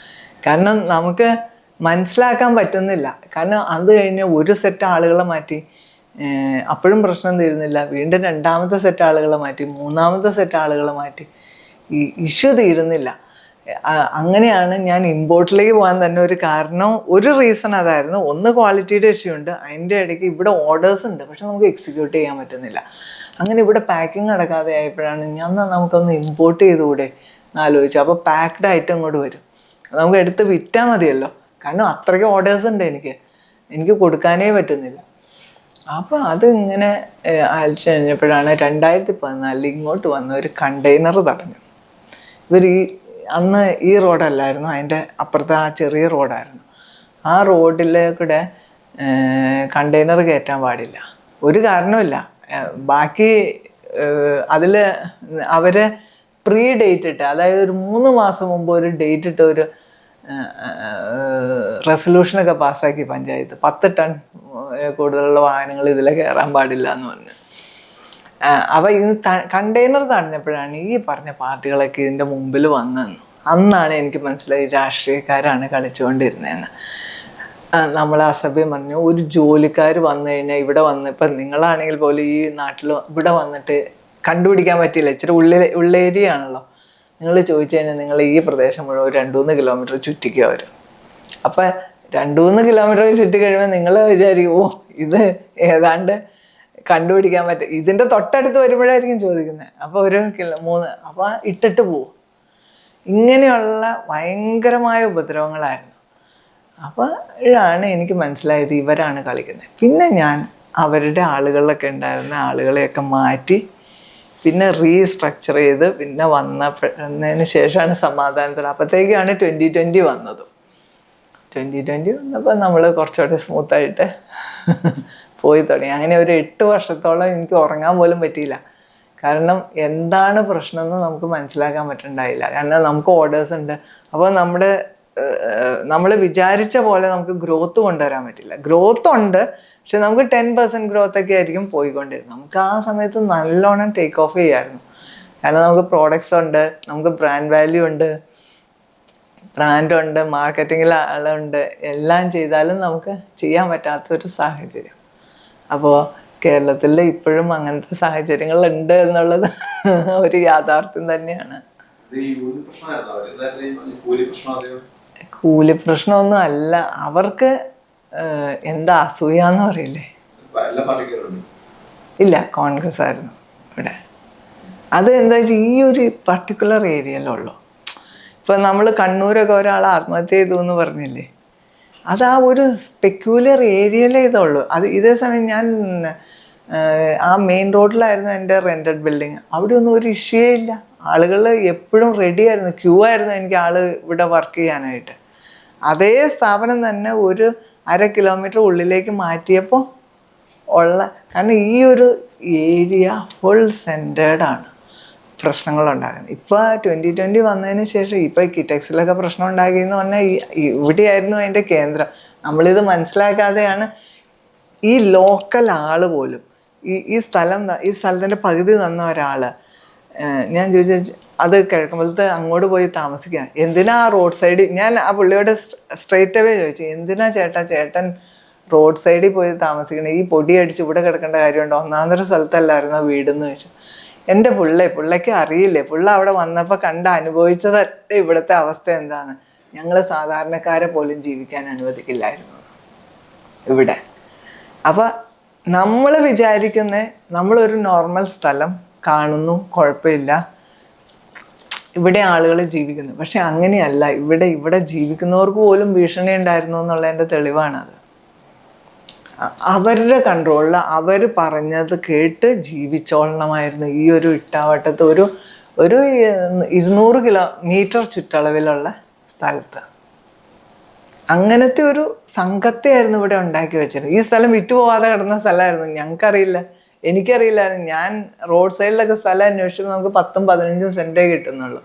കാരണം നമുക്ക് മനസ്സിലാക്കാൻ പറ്റുന്നില്ല. കാരണം അത് കഴിഞ്ഞ് ഒരു സെറ്റ് ആളുകളെ മാറ്റി, അപ്പോഴും പ്രശ്നം തീരുന്നില്ല. വീണ്ടും 2ാമത്തെ സെറ്റ് ആളുകളെ മാറ്റി, 3ാമത്തെ സെറ്റ് ആളുകളെ മാറ്റി, ഈ ഇഷ്യൂ തീരുന്നില്ല. അങ്ങനെയാണ് ഞാൻ ഇമ്പോർട്ടിലേക്ക് പോകാൻ തന്നെ ഒരു കാരണം, ഒരു റീസൺ അതായിരുന്നു. ഒന്ന് ക്വാളിറ്റിയുടെ ഇഷ്യൂ ഉണ്ട്, അതിൻ്റെ ഇടയ്ക്ക് ഇവിടെ ഓർഡേഴ്സ് ഉണ്ട് പക്ഷെ നമുക്ക് എക്സിക്യൂട്ട് ചെയ്യാൻ പറ്റുന്നില്ല. അങ്ങനെ ഇവിടെ പാക്കിങ് നടക്കാതെ ആയപ്പോഴാണ് നമുക്കൊന്ന് ഇമ്പോർട്ട് ചെയ്തുകൂടെ എന്ന് ആലോചിച്ചു. അപ്പോൾ പാക്ഡ് ഐറ്റം ഇങ്ങോട്ട് വരും, നമുക്ക് എടുത്ത് വിറ്റാൽ മതിയല്ലോ, കാരണം അത്രയ്ക്ക് ഓർഡേഴ്സ് ഉണ്ട് എനിക്ക് കൊടുക്കാനേ പറ്റുന്നില്ല. അപ്പോൾ അതിങ്ങനെ അയച്ചു കഴിഞ്ഞപ്പോഴാണ് 2014 ഇങ്ങോട്ട് വന്ന ഒരു കണ്ടെയ്നർ തടഞ്ഞു. ഇവർ അന്ന് ഈ റോഡല്ലായിരുന്നു, അതിൻ്റെ അപ്പുറത്തെ ആ ചെറിയ റോഡായിരുന്നു. ആ റോഡിലേക്കൂടെ കണ്ടെയ്നർ കയറ്റാൻ പാടില്ല, ഒരു കാരണമില്ല. ബാക്കി അതിൽ അവർ പ്രീ ഡേറ്റ് ഇട്ട്, അതായത് ഒരു 3 മാസം മുമ്പ് ഒരു ഡേറ്റ് ഇട്ട് ഒരു റെസൊല്യൂഷനൊക്കെ പാസ്സാക്കി പഞ്ചായത്ത്. 10 ടൺ കൂടുതലുള്ള വാഹനങ്ങൾ ഇതിലെ കയറാൻ പാടില്ല എന്ന് പറഞ്ഞു. അപ്പോൾ ഇത് കണ്ടെയ്നർ തടഞ്ഞപ്പോഴാണ് ഈ പറഞ്ഞ പാർട്ടികളൊക്കെ ഇതിൻ്റെ മുമ്പിൽ വന്നതെന്ന്. അന്നാണ് എനിക്ക് മനസ്സിലായി രാഷ്ട്രീയക്കാരാണ് കളിച്ചുകൊണ്ടിരുന്നതെന്ന്. നമ്മൾ അസഭ്യം പറഞ്ഞു, ഒരു ജോലിക്കാർ വന്നു കഴിഞ്ഞാൽ ഇവിടെ വന്ന്, ഇപ്പം നിങ്ങളാണെങ്കിൽ പോലും ഈ നാട്ടിൽ ഇവിടെ വന്നിട്ട് കണ്ടുപിടിക്കാൻ പറ്റില്ല, ഇച്ചിരി ഉള്ളേരിയ ആണല്ലോ. നിങ്ങൾ ചോദിച്ചു കഴിഞ്ഞാൽ നിങ്ങൾ ഈ പ്രദേശം മുഴുവൻ 2-3 കിലോമീറ്റർ ചുറ്റിക്കുക വരും. അപ്പം 2-3 കിലോമീറ്റർ ചുറ്റിക്കഴിയുമ്പോൾ നിങ്ങൾ വിചാരിക്കും, ഇത് ഏതാണ്ട് കണ്ടുപിടിക്കാൻ പറ്റും. ഇതിൻ്റെ തൊട്ടടുത്ത് വരുമ്പോഴായിരിക്കും ചോദിക്കുന്നത്. അപ്പോൾ 3 അപ്പോൾ ഇട്ടിട്ട് പോവും. ഇങ്ങനെയുള്ള ഭയങ്കരമായ ഉപദ്രവങ്ങളായിരുന്നു. അപ്പോഴാണ് എനിക്ക് മനസ്സിലായത് ഇവരാണ് കളിക്കുന്നത്. പിന്നെ ഞാൻ അവരുടെ ആളുകളിലൊക്കെ ഉണ്ടായിരുന്ന ആളുകളെയൊക്കെ മാറ്റി പിന്നെ റീസ്ട്രക്ചർ ചെയ്ത് പിന്നെ വന്നതിന് ശേഷമാണ് സമാധാനത്തിൽ. അപ്പോഴത്തേക്കാണ് 2020 വന്നത്. 2020 വന്നപ്പോൾ നമ്മൾ കുറച്ചുകൂടെ സ്മൂത്തായിട്ട് പോയി തുടങ്ങി. അങ്ങനെ ഒരു 8 വർഷത്തോളം എനിക്ക് ഉറങ്ങാൻ പോലും പറ്റിയില്ല. കാരണം എന്താണ് പ്രശ്നമെന്ന് നമുക്ക് മനസ്സിലാക്കാൻ പറ്റുന്നുണ്ടായില്ല. കാരണം നമുക്ക് ഓർഡേഴ്സ് ഉണ്ട്. അപ്പോൾ നമ്മൾ വിചാരിച്ച പോലെ നമുക്ക് ഗ്രോത്ത് കൊണ്ടുവരാൻ പറ്റില്ല. ഗ്രോത്ത് ഉണ്ട്, പക്ഷെ നമുക്ക് 10% ഗ്രോത്തൊക്കെ ആയിരിക്കും പോയിക്കൊണ്ടിരുന്നത്. നമുക്ക് ആ സമയത്ത് നല്ലോണം ടേക്ക് ഓഫ് ചെയ്യാമായിരുന്നു. കാരണം നമുക്ക് പ്രോഡക്ട്സ് ഉണ്ട്, നമുക്ക് ബ്രാൻഡ് വാല്യൂ ഉണ്ട്, ബ്രാൻഡുണ്ട്, മാർക്കറ്റിങ്ങിൽ ആളുണ്ട്. എല്ലാം ചെയ്താലും നമുക്ക് ചെയ്യാൻ പറ്റാത്തൊരു സാഹചര്യം. അപ്പോൾ കേരളത്തിൽ ഇപ്പോഴും അങ്ങനത്തെ സാഹചര്യങ്ങളുണ്ട് എന്നുള്ളത് ഒരു യാഥാർത്ഥ്യം തന്നെയാണ്. കൂലി പ്രശ്നമൊന്നും അല്ല, അവർക്ക് എന്താ അസൂയാന്ന് പറയില്ലേ. ഇല്ല, കോൺഗ്രസ് ആയിരുന്നു ഇവിടെ. അത് എന്താ വെച്ചാൽ ഈ ഒരു പർട്ടിക്കുലർ ഏരിയയിലുള്ളൂ. ഇപ്പം നമ്മൾ കണ്ണൂരൊക്കെ ഒരാൾ ആത്മഹത്യ ചെയ്തു എന്ന് പറഞ്ഞില്ലേ, അത് ആ ഒരു പെക്യൂലർ ഏരിയയിലേ ഇതുള്ളൂ. ഇതേ സമയം ഞാൻ ആ മെയിൻ റോഡിലായിരുന്നു എൻ്റെ റെൻറ്റഡ് ബിൽഡിങ്. അവിടെ ഒന്നും ഒരു ഇഷ്യൂ ഇല്ല, ആളുകൾ എപ്പോഴും റെഡി ആയിരുന്നു, ക്യൂ ആയിരുന്നു എനിക്ക് ഇവിടെ വർക്ക് ചെയ്യാനായിട്ട്. അതേ സ്ഥാപനം തന്നെ ഒരു 1/2 കിലോമീറ്റർ ഉള്ളിലേക്ക് മാറ്റിയപ്പോൾ കാരണം ഈ ഒരു ഏരിയ ഫുൾ സെൻറ്റേർഡാണ് പ്രശ്നങ്ങളുണ്ടാകുന്നത്. ഇപ്പോൾ 2020 വന്നതിന് ശേഷം ഇപ്പോൾ കിറ്റക്സിലൊക്കെ പ്രശ്നം ഉണ്ടാക്കിയെന്ന് പറഞ്ഞാൽ ഇവിടെയായിരുന്നു അതിൻ്റെ കേന്ദ്രം. നമ്മളിത് മനസ്സിലാക്കാതെയാണ് ഈ ലോക്കൽ ആൾ പോലും ഈ സ്ഥലത്തിൻ്റെ പകുതി തന്ന ഒരാൾ, ഞാൻ ചോദിച്ചു അത് കിഴക്കുമ്പലത്ത് അങ്ങോട്ട് പോയി താമസിക്കുക, എന്തിനാ ആ റോഡ് സൈഡിൽ, ഞാൻ ആ പുള്ളിയോട് സ്ട്രെയിറ്റ് അവേ ചോദിച്ചു, എന്തിനാ ചേട്ടൻ റോഡ് സൈഡിൽ പോയി താമസിക്കണേ, ഈ പൊടി അടിച്ച് ഇവിടെ കിടക്കേണ്ട കാര്യമുണ്ടോ, ഒന്നാന്തര സ്ഥലത്തല്ലായിരുന്നോ വീടെന്ന് ചോദിച്ചു. എൻ്റെ പുള്ളയ്ക്ക് അറിയില്ലേ, അവിടെ വന്നപ്പോൾ അനുഭവിച്ചതല്ലേ ഇവിടുത്തെ അവസ്ഥ എന്താന്ന്. ഞങ്ങൾ സാധാരണക്കാരെ പോലും ജീവിക്കാൻ അനുവദിക്കില്ലായിരുന്നു ഇവിടെ. അപ്പം നമ്മൾ നമ്മളൊരു നോർമൽ സ്ഥലം കാണുന്നു, കുഴപ്പമില്ല, ഇവിടെ ആളുകൾ ജീവിക്കുന്നു. പക്ഷെ അങ്ങനെയല്ല, ഇവിടെ ജീവിക്കുന്നവർക്ക് പോലും ഭീഷണി ഉണ്ടായിരുന്നു എന്നുള്ളതിൻ്റെ തെളിവാണത്. അവരുടെ കൺട്രോളിൽ അവർ പറഞ്ഞത് കേട്ട് ജീവിച്ചോളണമായിരുന്നു ഈ ഒരു ഇട്ടാവട്ടത്ത് ഒരു 200 കിലോമീറ്റർ ചുറ്റളവിലുള്ള സ്ഥലത്ത്. അങ്ങനത്തെ ഒരു സംഘത്തെയായിരുന്നു ഇവിടെ ഉണ്ടാക്കി വെച്ചിരുന്നത്. ഈ സ്ഥലം വിറ്റുപോകാതെ കിടന്ന സ്ഥലമായിരുന്നു. എനിക്കറിയില്ലായിരുന്നു. ഞാൻ റോഡ് സൈഡിലൊക്കെ സ്ഥലം അന്വേഷിച്ചപ്പോൾ നമുക്ക് 10-15 സെൻറ്റേ കിട്ടുന്നുള്ളൂ.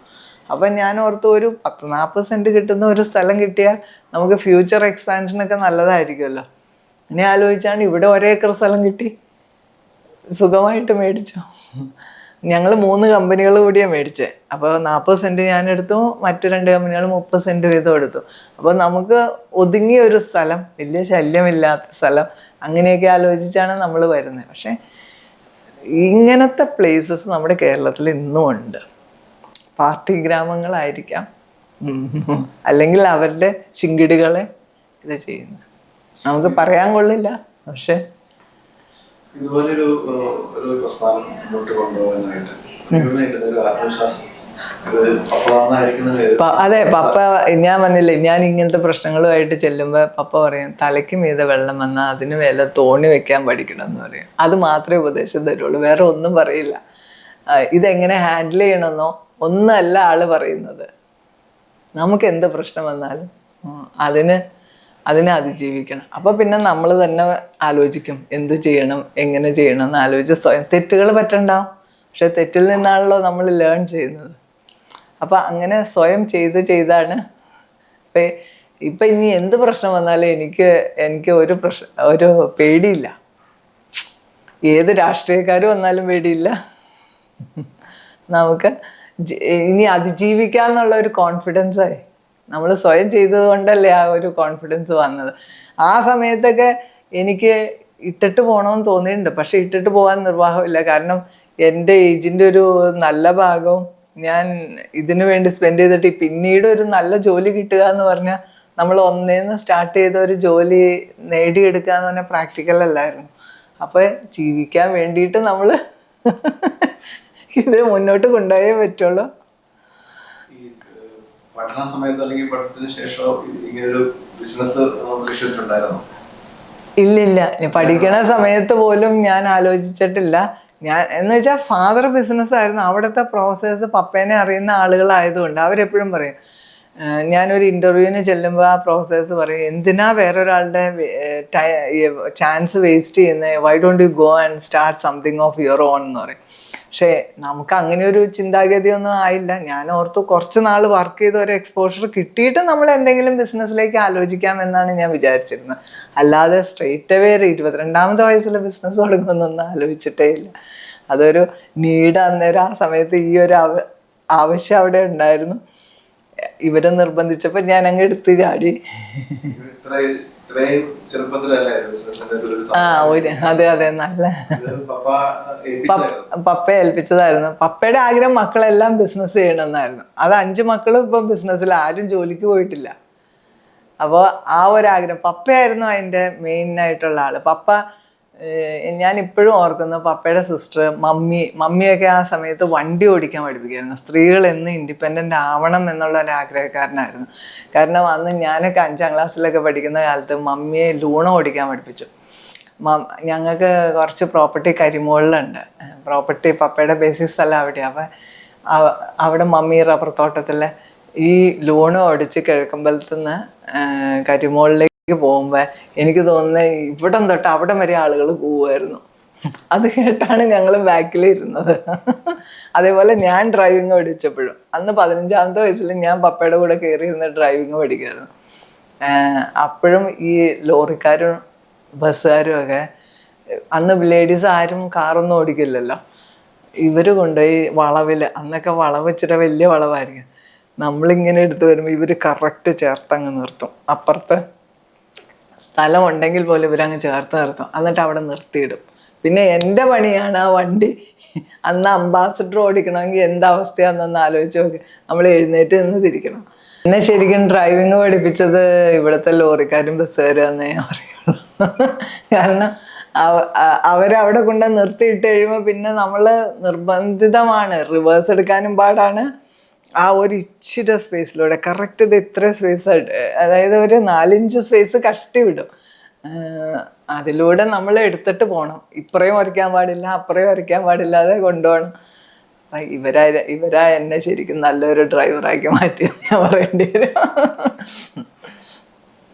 അപ്പം ഞാൻ ഓർത്തു ഒരു 10-40 സെൻറ്റ് കിട്ടുന്ന ഒരു സ്ഥലം കിട്ടിയാൽ നമുക്ക് ഫ്യൂച്ചർ എക്സ്പാൻഷനൊക്കെ നല്ലതായിരിക്കുമല്ലോ. അങ്ങനെ ആലോചിച്ചാണ് ഇവിടെ 1 ഏക്കർ സ്ഥലം കിട്ടി, സുഖമായിട്ട് മേടിച്ചു. ഞങ്ങൾ 3 കമ്പനികൾ കൂടിയാണ് മേടിച്ചത്. അപ്പോൾ 40 സെൻറ്റ് ഞാനെടുത്തു, മറ്റു 2 കമ്പനികൾ 30 സെൻറ്റ് വീതം എടുത്തു. അപ്പോൾ നമുക്ക് ഒതുങ്ങിയ ഒരു സ്ഥലം, വലിയ ശല്യമില്ലാത്ത സ്ഥലം, അങ്ങനെയൊക്കെ ആലോചിച്ചാണ് നമ്മൾ വരുന്നത്. പക്ഷേ ഇങ്ങനത്തെ പ്ലേസസ് നമ്മുടെ കേരളത്തിൽ ഇന്നും ഉണ്ട്. പാർട്ടി ഗ്രാമങ്ങളായിരിക്കാം, അല്ലെങ്കിൽ അവരുടെ ചിങ്കിടികളെ ഇത് ചെയ്യുന്നത് നമുക്ക് പറയാൻ കൊള്ളില്ല. പക്ഷെ ഇതുപോലൊരു ഒരു പ്രസ്ഥാനം മുന്നോട്ട് കൊണ്ടുപോകാനായിട്ട് ഒരു ആത്മവിശ്വാസം അതെ, പപ്പ ഞാൻ പറഞ്ഞില്ലേ, ഞാൻ ഇങ്ങനത്തെ പ്രശ്നങ്ങളുമായിട്ട് ചെല്ലുമ്പോൾ പപ്പ പറയും തലയ്ക്ക് മീതെ വെള്ളം വന്നാൽ അതിന് മേലെ തോണി വെക്കാൻ പഠിക്കണം എന്ന് പറയും. അത് മാത്രമേ ഉപദേശം തരുള്ളൂ, വേറെ ഒന്നും പറയില്ല. ഇതെങ്ങനെ ഹാൻഡിൽ ചെയ്യണമെന്നോ ഒന്നല്ല ആള് പറയുന്നത്. നമുക്ക് എന്ത് പ്രശ്നം വന്നാലും അതിനെ അതിജീവിക്കണം. അപ്പോൾ പിന്നെ നമ്മൾ തന്നെ ആലോചിക്കും എന്ത് ചെയ്യണം, എങ്ങനെ ചെയ്യണം എന്ന് ആലോചിച്ച് സ്വയം തെറ്റുകൾ പറ്റണ്ടാവും. പക്ഷെ തെറ്റിൽ നിന്നാണല്ലോ നമ്മൾ ലേൺ ചെയ്യുന്നത്. അപ്പം അങ്ങനെ സ്വയം ചെയ്താണ് ഇപ്പം ഇനി എന്ത് പ്രശ്നം വന്നാലും എനിക്ക് ഒരു പേടിയില്ല. ഏത് രാഷ്ട്രീയക്കാർ വന്നാലും പേടിയില്ല. നമുക്ക് ഇനി അതിജീവിക്കാന്നുള്ള ഒരു കോൺഫിഡൻസായി നമ്മൾ സ്വയം ചെയ്തത് കൊണ്ടല്ലേ ആ ഒരു കോൺഫിഡൻസ് വന്നത്. ആ സമയത്തൊക്കെ എനിക്ക് ഇട്ടിട്ട് പോകണമെന്ന് തോന്നിയിട്ടുണ്ട്. പക്ഷെ ഇട്ടിട്ട് പോകാൻ നിർവാഹമില്ല. കാരണം എൻ്റെ ഏജിൻ്റെ ഒരു നല്ല ഭാഗവും ഞാൻ ഇതിനു വേണ്ടി സ്പെൻഡ് ചെയ്തിട്ട് പിന്നീട് ഒരു നല്ല ജോലി കിട്ടുക എന്ന് പറഞ്ഞാൽ നമ്മൾ ഒന്നേന്ന് സ്റ്റാർട്ട് ചെയ്ത ഒരു ജോലി നേടിയെടുക്കുക എന്ന് പറഞ്ഞാൽ പ്രാക്ടിക്കൽ അല്ലായിരുന്നു. അപ്പോൾ ജീവിക്കാൻ വേണ്ടിയിട്ട് നമ്മൾ ഇത് മുന്നോട്ട് കൊണ്ടുപോയേ പറ്റുള്ളൂ. പഠന സമയത്ത് അല്ലെങ്കിൽ പഠനത്തിന് ശേഷം ഇങ്ങനൊരു ബിസിനസ് ലക്ഷ്യത്തിലുണ്ടായിരുന്നോ? ഇല്ലില്ല, പഠിക്കണ സമയത്ത് പോലും ഞാൻ ആലോചിച്ചിട്ടില്ല. ഞാൻ എന്ന് വെച്ചാൽ ഫാദർ ബിസിനസ്സായിരുന്നു. അവിടുത്തെ പ്രോസസ്സ് പപ്പേനെ അറിയുന്ന ആളുകളായതുകൊണ്ട് അവരെപ്പോഴും പറയും, ഞാനൊരു ഇൻ്റർവ്യൂവിന് ചെല്ലുമ്പോൾ ആ പ്രോസസ്സ് പറയും, എന്തിനാ വേറൊരാളുടെ ചാൻസ് വേസ്റ്റ് ചെയ്യുന്നത്, why don't you go and start something of your own എന്ന് പറയും. പക്ഷേ നമുക്ക് അങ്ങനെ ഒരു ചിന്താഗതിയൊന്നും ആയില്ല. ഞാൻ ഓർത്തു കുറച്ച് നാൾ വർക്ക് ചെയ്ത് ഒരു എക്സ്പോഷർ കിട്ടിയിട്ട് നമ്മൾ എന്തെങ്കിലും ബിസിനസ്സിലേക്ക് ആലോചിക്കാം എന്നാണ് ഞാൻ വിചാരിച്ചിരുന്നത്. അല്ലാതെ സ്ട്രെയിറ്റ് അവേ 22ാമത്തെ വയസ്സിൽ ബിസിനസ് തുടങ്ങുമെന്നൊന്നും ആലോചിച്ചിട്ടേ ഇല്ല. അതൊരു നീഡ് അന്നേരം ആ സമയത്ത് ഈ ഒരു ആവശ്യം അവിടെ ഉണ്ടായിരുന്നു. ഇവരെ നിർബന്ധിച്ചപ്പോൾ ഞാൻ അങ്ങ് എടുത്ത് ചാടി. അതെ നല്ല പപ്പയെ ഏൽപ്പിച്ചതായിരുന്നു. പപ്പയുടെ ആഗ്രഹം മക്കളെല്ലാം ബിസിനസ് ചെയ്യണമെന്നായിരുന്നു. അത് 5 മക്കളും ഇപ്പം ബിസിനസ്സിൽ, ആരും ജോലിക്ക് പോയിട്ടില്ല. അപ്പോൾ ആ ഒരാഗ്രഹം പപ്പയായിരുന്നു അതിൻ്റെ മെയിനായിട്ടുള്ള ആള്. പപ്പ ഞാൻ ഇപ്പോഴും ഓർക്കുന്നു, പപ്പയുടെ സിസ്റ്റർ മമ്മിയൊക്കെ ആ സമയത്ത് വണ്ടി ഓടിക്കാൻ പഠിപ്പിക്കുമായിരുന്നു. സ്ത്രീകൾ എന്ന് ഇൻഡിപെൻഡൻ്റ് ആവണം എന്നുള്ള ഒരു ആഗ്രഹക്കാരനായിരുന്നു. കാരണം അന്ന് ഞാനൊക്കെ 5ാം ക്ലാസ്സിലൊക്കെ പഠിക്കുന്ന കാലത്ത് മമ്മിയെ ലൂണ ഓടിക്കാൻ പഠിപ്പിച്ചു. ഞങ്ങൾക്ക് കുറച്ച് പ്രോപ്പർട്ടി കരിമോളിലുണ്ട്. പ്രോപ്പർട്ടി പപ്പയുടെ ബേസിസ് സ്ഥലം അവിടെയാണ്. അപ്പം അവിടെ മമ്മി റബ്ബർ തോട്ടത്തിൽ ഈ ലൂണ ഓടിച്ച് കിഴക്കമ്പലത്തുനിന്ന് കരിമോളിലേക്ക് പോകുമ്പോൾ എനിക്ക് തോന്നുന്നത് ഇവിടം തൊട്ട് അവിടെ വരെ ആളുകൾ പോവുമായിരുന്നു. അത് കേട്ടാണ് ഞങ്ങൾ ബാക്കിലിരുന്നത്. അതേപോലെ ഞാൻ ഡ്രൈവിങ് പഠിച്ചപ്പോഴും അന്ന് 15ാമത്തെ വയസ്സിൽ ഞാൻ പപ്പയുടെ കൂടെ കയറിയിരുന്ന് ഡ്രൈവിങ് പഠിക്കുമായിരുന്നു. അപ്പോഴും ഈ ലോറിക്കാരും ബസ്സുകാരും ഒക്കെ, അന്ന് ലേഡീസ് ആരും കാറൊന്നും ഓടിക്കില്ലല്ലോ, ഇവർ കൊണ്ടുപോയി വളവിൽ, അന്നൊക്കെ വളവ് ഇച്ചിരി വലിയ വളവായിരിക്കും, നമ്മളിങ്ങനെ എടുത്തു വരുമ്പോൾ ഇവർ കറക്റ്റ് ചേർത്തങ്ങ് നിർത്തും. അപ്പുറത്ത് സ്ഥലം ഉണ്ടെങ്കിൽ പോലും ഇവരങ്ങ് ചേർത്ത് നിർത്തും. എന്നിട്ട് അവിടെ നിർത്തിയിടും. പിന്നെ എൻ്റെ പണിയാണ് ആ വണ്ടി. അന്ന് അംബാസഡർ ഓടിക്കണമെങ്കിൽ എന്താവസ്ഥയാണെന്നൊന്ന് ആലോചിച്ച് നോക്കി. നമ്മൾ എഴുന്നേറ്റ് നിന്ന് തിരിക്കണം. എന്നെ ശരിക്കും ഡ്രൈവിങ് പഠിപ്പിച്ചത് ഇവിടുത്തെ ലോറിക്കാരും ബസ്സുകാരും എന്നേ ഞാൻ പറയുള്ളൂ. കാരണം അവരവിടെ കൊണ്ട് നിർത്തിയിട്ട് കഴിയുമ്പോൾ പിന്നെ നമ്മൾ നിർബന്ധിതമാണ്, റിവേഴ്സ് എടുക്കാനും പാടാണ്. ആ ഒരു ഇച്ചിരി സ്പേസിലൂടെ കറക്റ്റ് ഇത് ഇത്ര സ്പേസ്, അതായത് ഒരു 4 ഇഞ്ച് സ്പേസ് കഷ്ടി വിടും. അതിലൂടെ നമ്മൾ എടുത്തിട്ട് പോകണം. ഇപ്പറയും വരയ്ക്കാൻ പാടില്ല, അപ്പുറയും വരയ്ക്കാൻ പാടില്ലാതെ കൊണ്ടുപോകണം. ഇവരാ എന്നെ ശരിക്കും നല്ലൊരു ഡ്രൈവറാക്കി മാറ്റിയെന്ന് ഞാൻ പറയേണ്ടി വരും.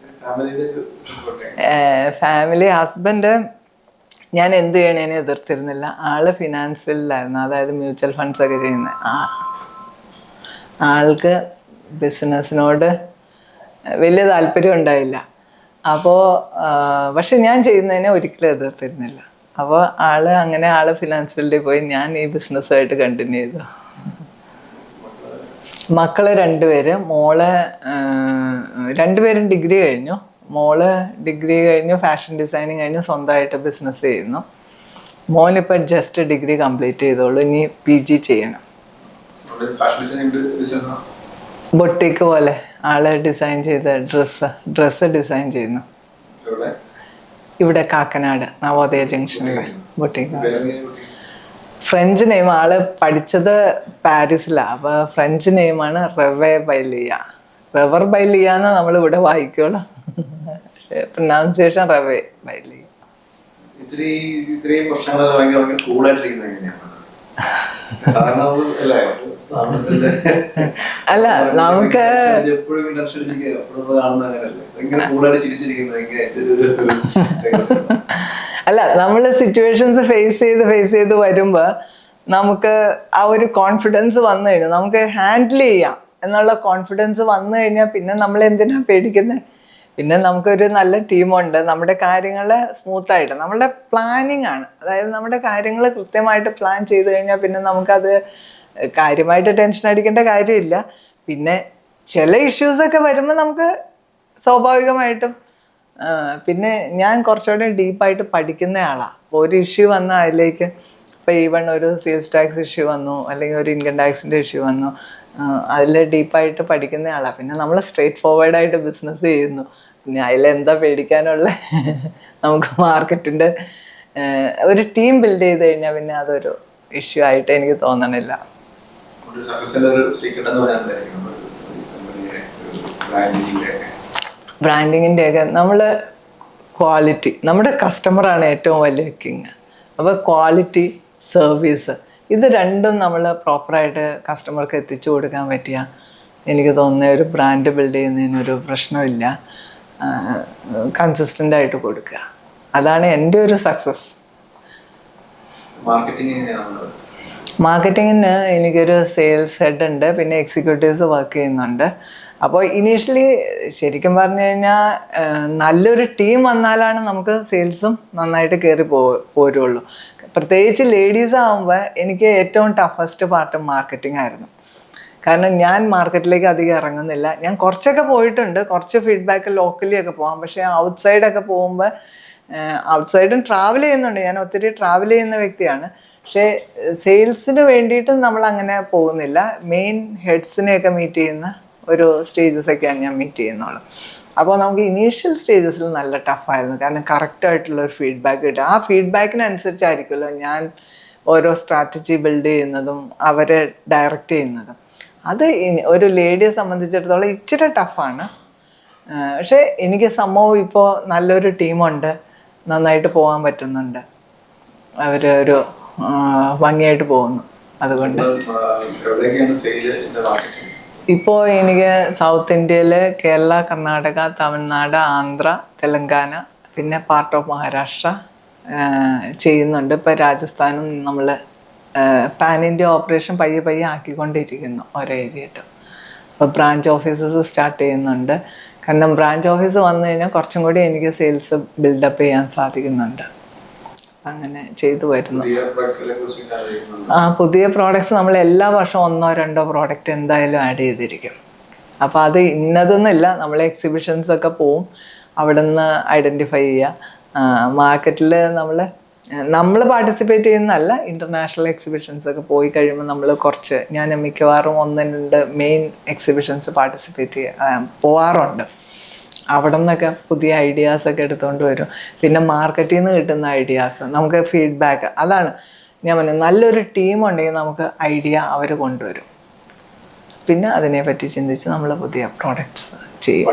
ഫാമിലി, ഹസ്ബൻഡ് ഞാൻ എന്ത് ചെയ്യണേനെ എതിർത്തിരുന്നില്ല. ആള് ഫിനാൻസ് ഫീൽഡിലായിരുന്നു, അതായത് മ്യൂച്വൽ ഫണ്ട്സ് ഒക്കെ ചെയ്യുന്നത്. ആൾക്ക് ബിസിനസ്സിനോട് വലിയ താല്പര്യം ഉണ്ടായില്ല. അപ്പോൾ പക്ഷെ ഞാൻ ചെയ്യുന്നതിനെ ഒരിക്കലും എതിർത്തിരുന്നില്ല. അപ്പോൾ ആള് ഫിനാൻസ് ഫീൽഡിൽ പോയി, ഞാൻ ഈ ബിസിനസ്സുമായിട്ട് കണ്ടിന്യൂ ചെയ്തു. മക്കള് 2 പേര്. മോള് 2 പേരും ഡിഗ്രി കഴിഞ്ഞു. മോള് ഡിഗ്രി കഴിഞ്ഞു, ഫാഷൻ ഡിസൈനിങ് കഴിഞ്ഞ് സ്വന്തമായിട്ട് ബിസിനസ് ചെയ്യുന്നു. മോനിപ്പോൾ ജസ്റ്റ് ഡിഗ്രി കംപ്ലീറ്റ് ചെയ്തോളൂ, ഇനി PG ചെയ്യണം. ബൊട്ടിക്ക് പോലെ ആള് ഡിസൈൻ ചെയ്ത ഡ്രസ്സ് ഡിസൈൻ ചെയ്യുന്നു. ഇവിടെ കാക്കനാട് നവോദയ ജംഗ്ഷനിലെ ബൊട്ടിക്ക്. ഫ്രഞ്ച് നെയിം, ആള് പഠിച്ചത് പാരീസിലാണ്. അപ്പോൾ ഫ്രഞ്ച് നെയിമാണ് റെവർ ബൈലിയ എന്ന് നമ്മളിവിടെ വായിക്കുള്ളൂ. പ്രൊനൗൺസിയേഷൻ റവേ ബൈലിയ. ഇത്രയും വർഷങ്ങൾ ഭയങ്കര കൂളായിട്ടിരിക്കുന്നത് എങ്ങനെയാണ്? അല്ല നമുക്ക് അല്ല നമ്മൾ സിറ്റുവേഷൻസ് ഫേസ് ചെയ്ത് വരുമ്പോൾ നമുക്ക് ആ ഒരു കോൺഫിഡൻസ് വന്നു കഴിഞ്ഞാൽ നമുക്ക് ഹാൻഡിൽ ചെയ്യാം എന്നുള്ള കോൺഫിഡൻസ് വന്നു കഴിഞ്ഞാൽ പിന്നെ നമ്മൾ എന്തിനാ പേടിക്കുന്നത്? പിന്നെ നമുക്കൊരു നല്ല ടീമുണ്ട്. നമ്മുടെ കാര്യങ്ങൾ സ്മൂത്തായിട്ട് നമ്മുടെ പ്ലാനിങ് ആണ്. അതായത് നമ്മുടെ കാര്യങ്ങൾ കൃത്യമായിട്ട് പ്ലാൻ ചെയ്ത് കഴിഞ്ഞാൽ പിന്നെ നമുക്കത് കാര്യമായിട്ട് ടെൻഷൻ അടിക്കേണ്ട കാര്യമില്ല. പിന്നെ ചില ഇഷ്യൂസൊക്കെ വരുമ്പോൾ നമുക്ക് സ്വാഭാവികമായിട്ടും പിന്നെ ഞാൻ കുറച്ചുകൂടെ ഡീപ്പായിട്ട് പഠിക്കുന്ന ആളാണ്. ഒരു ഇഷ്യൂ വന്നാൽ അതിലേക്ക് ഇപ്പോൾ ഈവൺ ഒരു സെയിൽസ് ടാക്സ് ഇഷ്യൂ വന്നു, അല്ലെങ്കിൽ ഒരു ഇൻകം ടാക്സിൻ്റെ ഇഷ്യൂ വന്നു, അതിൽ ഡീപ്പായിട്ട് പഠിക്കുന്ന ആളാണ്. പിന്നെ നമ്മൾ സ്ട്രെയിറ്റ് ഫോർവേഡായിട്ട് ബിസിനസ് ചെയ്യുന്നു. പിന്നെ അതിലെന്താ പേടിക്കാനുള്ള? നമുക്ക് മാർക്കറ്റിൻ്റെ ഒരു ടീം ബിൽഡ് ചെയ്ത് കഴിഞ്ഞാൽ പിന്നെ അതൊരു ഇഷ്യൂ ആയിട്ട് എനിക്ക് തോന്നണില്ല. ബ്രാൻഡിങ്ങിൻ്റെയൊക്കെ നമ്മൾ ക്വാളിറ്റി, നമ്മുടെ കസ്റ്റമറാണ് ഏറ്റവും വലിയ കിങ്. അപ്പോൾ ക്വാളിറ്റി, സർവീസ്, ഇത് രണ്ടും നമ്മൾ പ്രോപ്പറായിട്ട് കസ്റ്റമർക്ക് എത്തിച്ചു കൊടുക്കാൻ പറ്റിയ എനിക്ക് തോന്നുന്ന ഒരു ബ്രാൻഡ് ബിൽഡ് ചെയ്യുന്നതിനൊരു പ്രശ്നമില്ല. കൺസിസ്റ്റൻ്റ് ആയിട്ട് കൊടുക്കുക, അതാണ് എൻ്റെ ഒരു സക്സസ്. മാർക്കറ്റിങ്ങിന് എനിക്കൊരു സെയിൽസ് ഹെഡ് ഉണ്ട്, പിന്നെ എക്സിക്യൂട്ടീവ്സ് വർക്ക് ചെയ്യുന്നുണ്ട്. അപ്പോൾ ഇനീഷ്യലി ശരിക്കും പറഞ്ഞു കഴിഞ്ഞാൽ നല്ലൊരു ടീം വന്നാലാണ് നമുക്ക് സെയിൽസും നന്നായിട്ട് കയറി പോരുള്ളൂ. പ്രത്യേകിച്ച് ലേഡീസ് ആകുമ്പോൾ എനിക്ക് ഏറ്റവും ടഫസ്റ്റ് പാർട്ട് മാർക്കറ്റിംഗ് ആയിരുന്നു. കാരണം ഞാൻ മാർക്കറ്റിലേക്ക് അധികം ഇറങ്ങുന്നില്ല. ഞാൻ കുറച്ചൊക്കെ പോയിട്ടുണ്ട്, കുറച്ച് ഫീഡ്ബാക്ക് ലോക്കലി ഒക്കെ പോകാം. പക്ഷേ ഔട്ട്സൈഡൊക്കെ പോകുമ്പോൾ ഔട്ട്സൈഡും ട്രാവൽ ചെയ്യുന്നുണ്ട്. ഞാൻ ഒത്തിരി ട്രാവൽ ചെയ്യുന്ന വ്യക്തിയാണ്. പക്ഷേ സെയിൽസിന് വേണ്ടിയിട്ടും നമ്മൾ അങ്ങനെ പോകുന്നില്ല. മെയിൻ ഹെഡ്സിനെയൊക്കെ മീറ്റ് ചെയ്യുന്ന ഒരു സ്റ്റേജസൊക്കെയാണ് ഞാൻ മീറ്റ് ചെയ്യുന്നുള്ളൂ. അപ്പോൾ നമുക്ക് ഇനീഷ്യൽ സ്റ്റേജസിൽ നല്ല ടഫായിരുന്നു. കാരണം കറക്റ്റായിട്ടുള്ളൊരു ഫീഡ്ബാക്ക് കിട്ടുക. ആ ഫീഡ്ബാക്കിനനുസരിച്ചായിരിക്കുമല്ലോ ഞാൻ ഓരോ സ്ട്രാറ്റജി ബിൽഡ് ചെയ്യുന്നതും അവരെ ഡയറക്റ്റ് ചെയ്യുന്നതും. അത് ഒരു ലേഡിയെ സംബന്ധിച്ചിടത്തോളം ഇച്ചിരി ടഫാണ്. പക്ഷേ എനിക്ക് സംഭവം ഇപ്പോൾ നല്ലൊരു ടീമുണ്ട്, നന്നായിട്ട് പോകാൻ പറ്റുന്നുണ്ട്, അവർ ഒരു ഭംഗിയായിട്ട് പോകുന്നു. അതുകൊണ്ട് ഇപ്പോൾ എനിക്ക് സൗത്ത് ഇന്ത്യയിൽ കേരള, കർണാടക, തമിഴ്നാട്, ആന്ധ്ര, തെലങ്കാന, പിന്നെ പാർട്ട് ഓഫ് മഹാരാഷ്ട്ര ചെയ്യുന്നുണ്ട്. ഇപ്പോൾ രാജസ്ഥാനും നമ്മൾ പാൻ ഇന്ത്യ ഓപ്പറേഷൻ പയ്യെ ആക്കിക്കൊണ്ടിരിക്കുന്നു ഓരോ ഏരിയയായിട്ട്. അപ്പോൾ ബ്രാഞ്ച് ഓഫീസസ് സ്റ്റാർട്ട് ചെയ്യുന്നുണ്ട്. കാരണം ബ്രാഞ്ച് ഓഫീസ് വന്നു കഴിഞ്ഞാൽ കുറച്ചും കൂടി എനിക്ക് സെയിൽസ് ബിൽഡപ്പ് ചെയ്യാൻ സാധിക്കുന്നുണ്ട്. അങ്ങനെ ചെയ്തു വരുന്നു. പുതിയ പ്രോഡക്റ്റ്സ് നമ്മൾ എല്ലാ വർഷവും 1-2 പ്രോഡക്റ്റ് എന്തായാലും ആഡ് ചെയ്തിരിക്കും. അപ്പോൾ അത് ഇന്നതെന്നില്ല, നമ്മൾ എക്സിബിഷൻസൊക്കെ പോവും, അവിടെ നിന്ന് ഐഡൻറ്റിഫൈ ചെയ്യുക. മാർക്കറ്റിൽ നമ്മൾ പാർട്ടിസിപ്പേറ്റ് ചെയ്യുന്നതല്ല, ഇൻ്റർനാഷണൽ എക്സിബിഷൻസൊക്കെ പോയി കഴിയുമ്പോൾ നമ്മൾ ഞാൻ മിക്കവാറും 1-2 മെയിൻ എക്സിബിഷൻസ് പാർട്ടിസിപ്പേറ്റ് പോവാറുണ്ട്. അവിടെ നിന്നൊക്കെ പുതിയ ഐഡിയാസൊക്കെ എടുത്തുകൊണ്ട് വരും. പിന്നെ മാർക്കറ്റിൽ നിന്ന് കിട്ടുന്ന ഐഡിയാസ്, നമുക്ക് ഫീഡ്ബാക്ക്, അതാണ് ഞാൻ പറഞ്ഞത്. നല്ലൊരു ടീമുണ്ടെങ്കിൽ നമുക്ക് ഐഡിയ അവർ കൊണ്ടുവരും. പിന്നെ അതിനെപ്പറ്റി ചിന്തിച്ച് നമ്മൾ പുതിയ പ്രോഡക്റ്റ്സ് ചെയ്യും.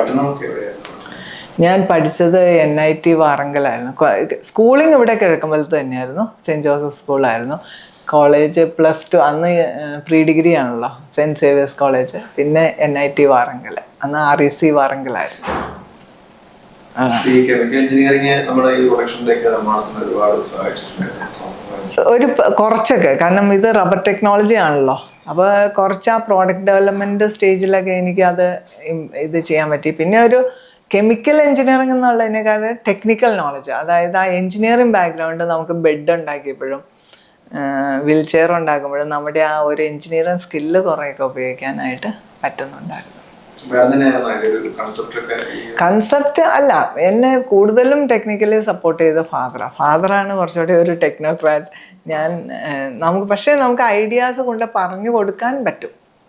ഞാൻ പഠിച്ചത് NIT വാറങ്കലായിരുന്നു. സ്കൂളിങ് ഇവിടെ കിഴക്കമ്പലത്ത് തന്നെയായിരുന്നു, സെൻറ്റ് ജോസഫ് സ്കൂളായിരുന്നു. കോളേജ് +2 അന്ന് പ്രീ ഡിഗ്രി ആണല്ലോ, സെൻറ്റ് സേവിയേഴ്സ് കോളേജ്. പിന്നെ NIT വാറങ്കൽ, അന്ന് REC വാറങ്കലായിരുന്നു. ഒരു കുറച്ചൊക്കെ, കാരണം ഇത് റബ്ബർ ടെക്നോളജി ആണല്ലോ. അപ്പോൾ കുറച്ച് ആ പ്രോഡക്റ്റ് ഡെവലപ്മെൻറ്റ് സ്റ്റേജിലൊക്കെ എനിക്കത് ഇത് ചെയ്യാൻ പറ്റി. പിന്നെ ഒരു കെമിക്കൽ എഞ്ചിനീയറിംഗ് എന്നുള്ളതിനേക്കാൾ ടെക്നിക്കൽ നോളജ്, അതായത് ആ എഞ്ചിനീയറിംഗ് ബാക്ക്ഗ്രൗണ്ട് നമുക്ക് ബെഡ് ഉണ്ടാക്കിയപ്പോഴും വീൽ ചെയർ ഉണ്ടാക്കുമ്പോഴും നമ്മുടെ ആ ഒരു എഞ്ചിനീയറിംഗ് സ്കില്ല് കുറേയൊക്കെ ഉപയോഗിക്കാനായിട്ട് പറ്റുന്നുണ്ടായിരുന്നു. കൺസെപ്റ്റ് അല്ല, എന്നെ കൂടുതലും ടെക്നിക്കലി സപ്പോർട്ട് ചെയ്ത ഫാദറാണ് കുറച്ചുകൂടി ഒരു ടെക്നോക്രാറ്റ്. നമുക്ക് ഐഡിയാസ് കൊണ്ട് പറഞ്ഞു കൊടുക്കാൻ പറ്റും.